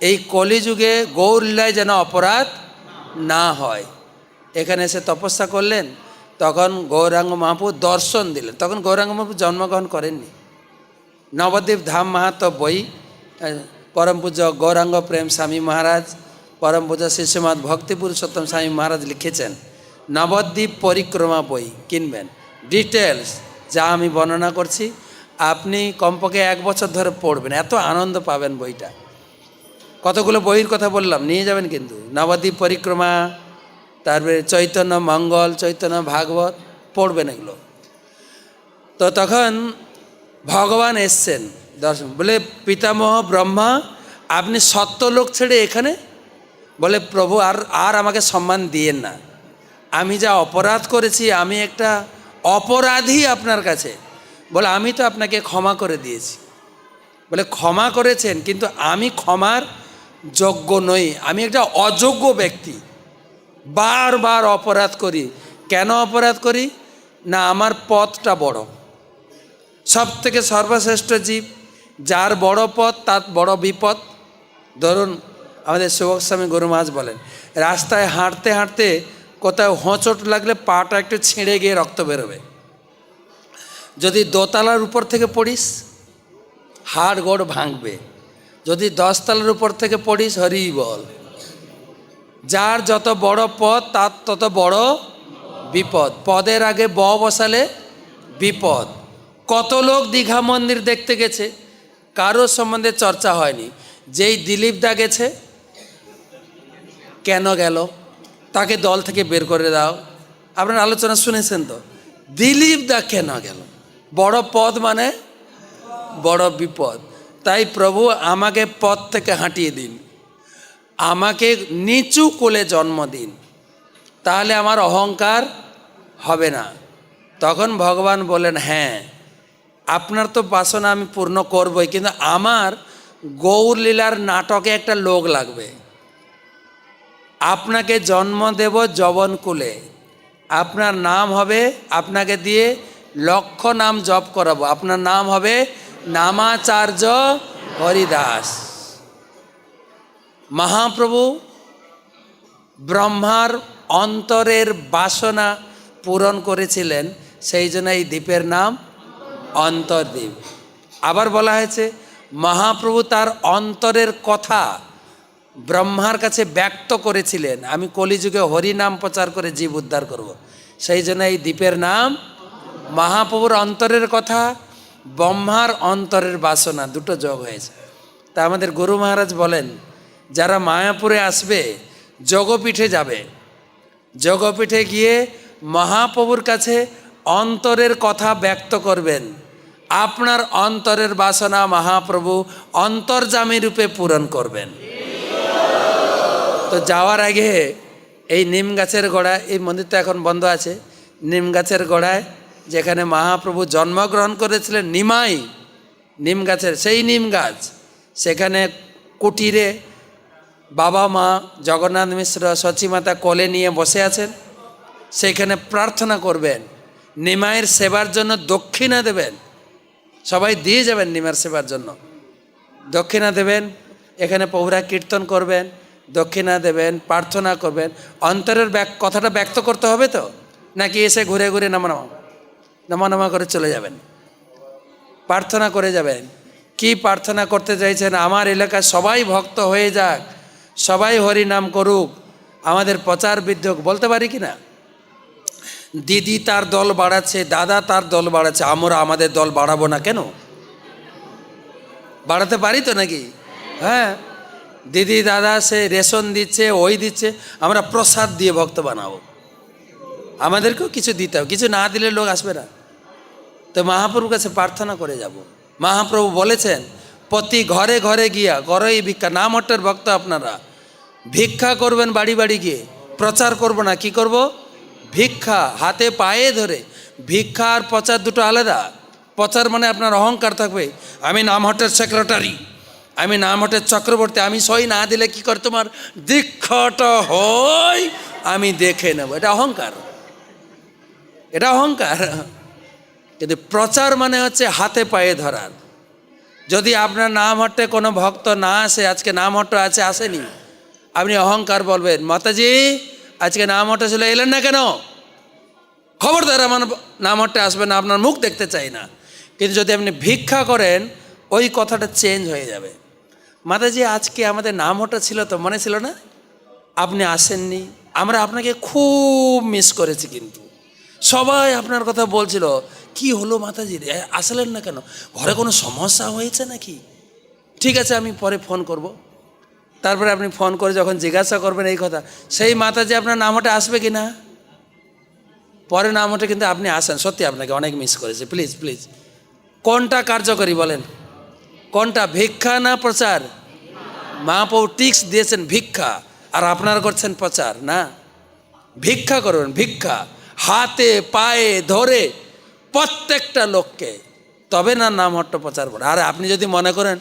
এই কলিযুগে গৌর লীলায় যেন অপরাধ না হয়, এখানে এসে তপস্যা করলেন। তখন গৌরাঙ্গ মহাপ্রভু দর্শন দিলেন। তখন গৌরাঙ্গ মহাপ্রভু জন্মগ্রহণ করেননি। নবদ্বীপ ধাম মাহাত্ম বই, পরম পূজ্য গৌরাঙ্গ প্রেম স্বামী মহারাজ, পরম পূজ্য শিষ্যমাদ ভক্তি পুরুষোত্তম স্বামী মহারাজ লিখেছেন নবদ্বীপ পরিক্রমা বই, কিনবেন। ডিটেলস যা আমি বর্ণনা করছি আপনি কমপক্ষে 1 বছর ধরে পড়বেন, এত আনন্দ পাবেন বইটা। কতগুলো বইয়ের কথা বললাম, নিয়ে যাবেন কিন্তু। নবদ্বীপ পরিক্রমা, তারপরে চৈতন্য মঙ্গল, চৈতন্য ভাগবত, পড়বেন এগুলো। তো তখন ভগবান এসছেন দর্শন, বলে পিতামহ ব্রহ্মা আপনি সত্যলোক ছেড়ে এখানে? বলে প্রভু আর আমাকে সম্মান দিয়েন না, আমি যা অপরাধ করেছি, আমি একটা অপরাধী আপনার কাছে। বলে আমি তো আপনাকে ক্ষমা করে দিয়েছি। বলে ক্ষমা করেছেন, কিন্তু আমি ক্ষমার যোগ্য নই, আমি একটা অযোগ্য ব্যক্তি, বারবার অপরাধ করি। কেন অপরাধ করি? না আমার পথটা বড়, সব থেকে সর্বশ্রেষ্ঠ জীব, যার বড় পথ তার বড় বিপদ। ধরুন আমাদের সেবক স্বামী গুরু মহারাজ বলেন, রাস্তায় হাঁটতে হাঁটতে কোথাও হোঁচট লাগলে পাটা একটু ছিঁড়ে গিয়ে রক্ত বেরোবে, যদি দোতলার উপর থেকে পড়িস হাড় গোড় ভাঙবে, যদি 10 তলার উপর থেকে পড়িস হরি বল। যার যত বড় পদ তার তত বড় বিপদ। পদের আগে ব বসালে বিপদ। কত লোক দীঘা মন্দির দেখতে গেছে, কারো সম্বন্ধে চর্চা হয়নি। যেই দিলীপ দা গেছে, কেন গেল? তাকে দল থেকে বের করে দাও। আপনার আলোচনা শুনেছেন তো, দিলীপ দা কেন গেল? বড় পদ মানে বড় বিপদ। তাই প্রভু আমাকে পথ থেকে হাঁটিয়ে দিন, আমাকে নিচু কোলে জন্ম দিন, তাহলে আমার অহংকার হবে না। তখন ভগবান বলেন, হ্যাঁ আপনার তো বাসনা আমি পূর্ণ করবই, কিন্তু আমার গৌরলীলার নাটকে একটা লোক লাগবে। আপনাকে জন্ম দেব যবন কুলে, আপনার নাম হবে, আপনাকে দিয়ে লক্ষ নাম জপ করাবো, আপনার নাম হবে নামাচার্য হরিদাস। মহাপ্রভু ব্রহ্মার অন্তরের বাসনা পূরণ করেছিলেন, সেই জন্য এই দ্বীপের নাম অন্তর্দ্বীপ। আবার বলা হয়েছে মহাপ্রভু তার অন্তরের কথা ব্রহ্মার কাছে ব্যক্ত করেছিলেন, আমি কলিযুগে হরি নাম প্রচার করে জীব উদ্ধার করব। সেই জন্য এই দ্বীপের নাম মহাপ্রভুর অন্তরের কথা, ব্রহ্মার অন্তরের বাসনা, দুটো যোগ হয়েছে। তা আমাদের গুরু মহারাজ বলেন, যারা মায়াপুরে আসবে যোগপীঠে যাবে, যোগপীঠে গিয়ে মহাপ্রভুর কাছে অন্তরের কথা ব্যক্ত করবেন, আপনার অন্তরের বাসনা মহাপ্রভু অন্তর্যামী রূপে পূরণ করবেন। তো যাওয়ার আগে এই নিম গাছের গোড়ায়, এই মন্দিরটা এখন বন্ধ আছে, নিম গাছের গোড়ায় যেখানে মহাপ্রভু জন্মগ্রহণ করেছিলেন, নিমাই নিম গাছের সেই নিম গাছ, সেখানে কুটিরে বাবা মা জগন্নাথ মিশ্র সচিমাতা কোলে নিয়ে বসে আছেন, সেখানে প্রার্থনা করবেন, নিমাইয়ের সেবার জন্য দক্ষিণা দেবেন। সবাই দিয়ে যাবেন নিমার সেবার জন্য, দক্ষিণা দেবেন। এখানে প্রভুরা কীর্তন করবেন, দক্ষিণা দেবেন, প্রার্থনা করবেন। অন্তরের কথাটা ব্যক্ত করতে হবে তো, নাকি এসে ঘুরে ঘুরে নামা করে চলে যাবেন? প্রার্থনা করে যাবেন। কি প্রার্থনা করতে চাইছেন? আমার এলাকায় সবাই ভক্ত হয়ে যাক, সবাই হরি নাম করুক, আমাদের প্রচার বৃদ্ধি হোক। বলতে পারি কি না, দিদি তার দল বাড়াচ্ছে, দাদা তার দল বাড়াচ্ছে, আমরা আমাদের দল বাড়াবো না কেন? বাড়াতে পারি তো নাকি? হ্যাঁ, দিদি দাদা সে রেশন দিচ্ছে, ওই দিচ্ছে, আমরা প্রসাদ দিয়ে ভক্ত বানাবো। আমাদেরকেও কিছু দিতে হবে, কিছু না দিলে লোক আসবে না। তো মহাপ্রভুর কাছে প্রার্থনা করে যাব। মহাপ্রভু বলেছেন, প্রতি ঘরে ঘরে গিয়া করই ভিক্ষা। নাম হট্টের ভক্ত আপনারা ভিক্ষা করবেন, বাড়ি বাড়ি গিয়ে প্রচার করব না, কি করব? ভিক্ষা, হাতে পায়ে ধরে। ভিক্ষা আর প্রচার দুটো আলাদা। প্রচার মানে আপনার অহংকার থাকবে, আমি নামহটের সেক্রেটারি, আমি নামহটের চক্রবর্তী, আমি সই না দিলে কি করে তোমার দীক্ষাটা হয় আমি দেখে নেব। এটা অহংকার, এটা অহংকার। কিন্তু প্রচার মানে হচ্ছে হাতে পায়ে ধরার। যদি আপনার নামহট্টে কোনো ভক্ত না আসে, আজকে নামহট্ট আছে, আসেনি, আপনি অহংকার বলবেন, মাতাজি আজকে নামহট্টে ছিল, এলেন না কেন? খবরদার আমার নামহট্টে আসবেন না, আপনার মুখ দেখতে চাই না। কিন্তু যদি আপনি ভিক্ষা করেন, ওই কথাটা চেঞ্জ হয়ে যাবে। মাতাজি আজকে আমাদের নামহট্ট ছিল তো, মনে ছিল না? আপনি আসেননি, আমরা আপনাকে খুব মিস করেছি, কিন্তু সবাই আপনার কথা বলছিল। কি হলো মাতাজি, আসলেন না কেন? ঘরে কোনো সমস্যা হয়েছে নাকি? ঠিক আছে, আমি পরে ফোন করব। তারপরে আপনি ফোন করে যখন জিজ্ঞাসা করবেন এই কথা, সেই মাতাজি আপনার নামটা আসবে কি না? পরে নামটা কিন্তু আপনি আসেন, সত্যি আপনাকে অনেক মিস করেছে, প্লিজ প্লিজ। কোনটা কার্যকরী বলেন? কোনটা, ভিক্ষা না প্রচার? মহাপ্রভু টিক্স দিয়েছেন ভিক্ষা, আর আপনারা করছেন প্রচার। না, ভিক্ষা করবেন, ভিক্ষা হাতে পায়ে ধরে প্রত্যেকটা লোককে, তবে না নামহট্ট প্রচার করে। আর আপনি যদি মনে করেন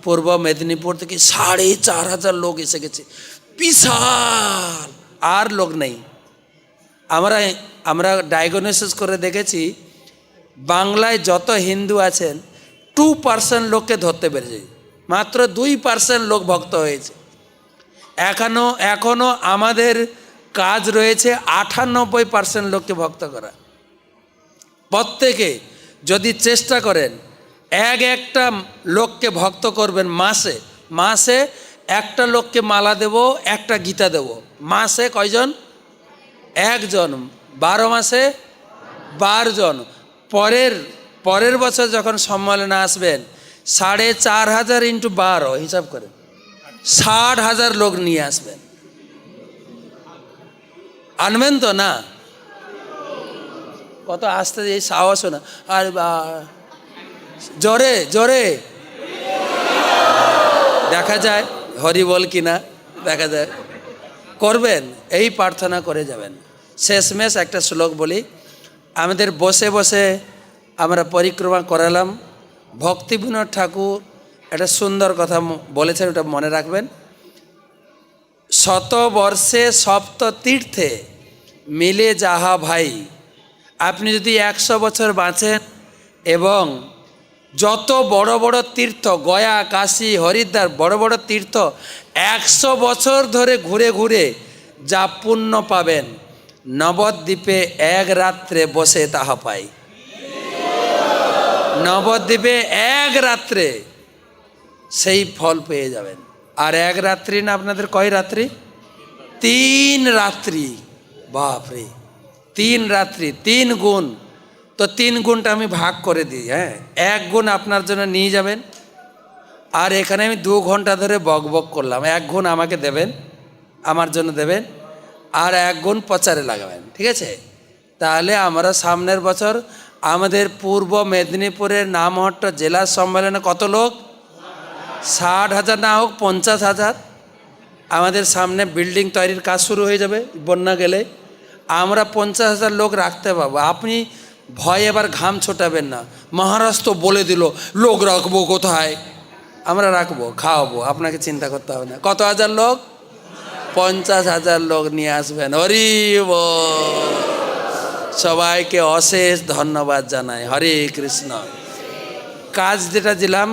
পূর্ব মেদিনীপুর থেকে 4,500 লোক এসে গেছে, বিশাল, আর লোক নেই। আমরা ডায়াগনোসিস করে দেখেছি বাংলায় যত হিন্দু আছেন 2% লোককে ধরতে পেরেছে, মাত্র 2% লোক ভক্ত হয়েছে। এখনো আমাদের কাজ রয়েছে 98% লোককে ভক্ত করা। প্রত্যেকে যদি চেষ্টা করেন একটা লোককে ভক্ত করবেন, মাসে একটা লোককে মালা দেব, একটা গীতা দেব। মাসে কয়জন? একজন। 12 মাসে 12 জন। পরের বছর যখন সম্মেলনে আসবেন 4,500 ইন্টু 12 হিসাব করেন, 60,000 লোক নিয়ে আসবেন। আনবেন তো না? কত আসতে এই সাহস না। আর জোরে জোরে দেখা যায় হরি বল কিনা, দেখা যায়। করবেন, এই প্রার্থনা করে যাবেন। শেষমেশ একটা শ্লোক বলি। আমাদের বসে বসে আমরা পরিক্রমা করালাম। ভক্তিবিনোদ ঠাকুর একটা সুন্দর কথা বলেছেন, ওটা মনে রাখবেন। 100 বর্ষে সপ্ত তীর্থে মিলে যাহা ভাই। আপনি যদি 100 বছর বাঁচেন এবং যত বড় বড় তীর্থ, গয়া, কাশী, হরিদ্বার, বড় বড় তীর্থ 100 বছর ধরে ঘুরে ঘুরে যা পুণ্য পাবেন, নবদ্বীপে এক রাত্রে বসে তাহা পাই। নবদ্বীপে এক রাত্রে সেই ফল পেয়ে যাবেন। আর এক রাত্রি না, আপনাদের কয় রাত্রি? 3 রাত্রি। বাপরে, 3 রাত্রি, 3 গুণ। তো 3 গুণটা আমি ভাগ করে দিই। হ্যাঁ, 1 গুণ আপনার জন্য নিয়ে যাবেন। আর এখানে আমি 2 ঘন্টা ধরে বক বক করলাম, 1 গুণ আমাকে দেবেন, আমার জন্য দেবেন। আর 1 গুণ প্রচারে লাগাবেন, ঠিক আছে? তাহলে আমরা সামনের বছর আমাদের পূর্ব মেদিনীপুরের নামহট্ট জেলা সম্মেলনে কত লোক? 60,000 না হোক 50,000। আমাদের সামনে বিল্ডিং তৈরির কাজ শুরু হয়ে যাবে, বন্যা গেলে আমরা 50,000 লোক রাখতে পারবো। আপনি ভয় এবার ঘাম ছোটাবেন না। মহারাষ্ট্র বলে দিল লোক রাখবো কোথায়? আমরা রাখবো, খাওয়াবো, আপনাকে চিন্তা করতে হবে না। কত হাজার লোক? 50,000 লোক নিয়ে আসবেন। হরি বল। সবাইকে অশেষ ধন্যবাদ জানাই। হরে কৃষ্ণ। কাজ যেটা দিলাম,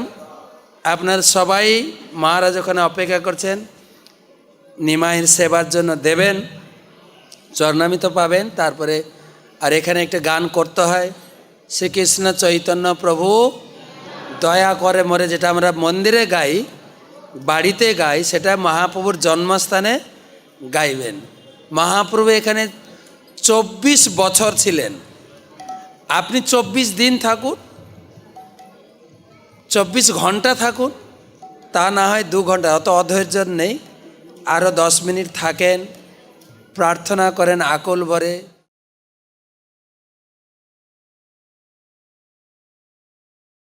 আপনার সবাই মহারাজ ওখানে অপেক্ষা করছেন, নিমাইয়ের সেবার জন্য দেবেন, চরণামৃত পাবেন। তারপরে আর এখানে একটা গান করতে হয়, শ্রীকৃষ্ণ চৈতন্য প্রভু দয়া করে মোরে, যেটা আমরা মন্দিরে গাই, বাড়িতে গাই, সেটা মহাপ্রভুর জন্মস্থানে গাইবেন। মহাপ্রভু এখানে 24 বছর ছিলেন। আপনি 24 দিন থাকুন, 24 ঘন্টা থাকুন, তা না হয় 2 ঘন্টা, অত অধৈর্য নেই। আরও 10 মিনিট থাকেন, প্রার্থনা করেন আকুল ভরে।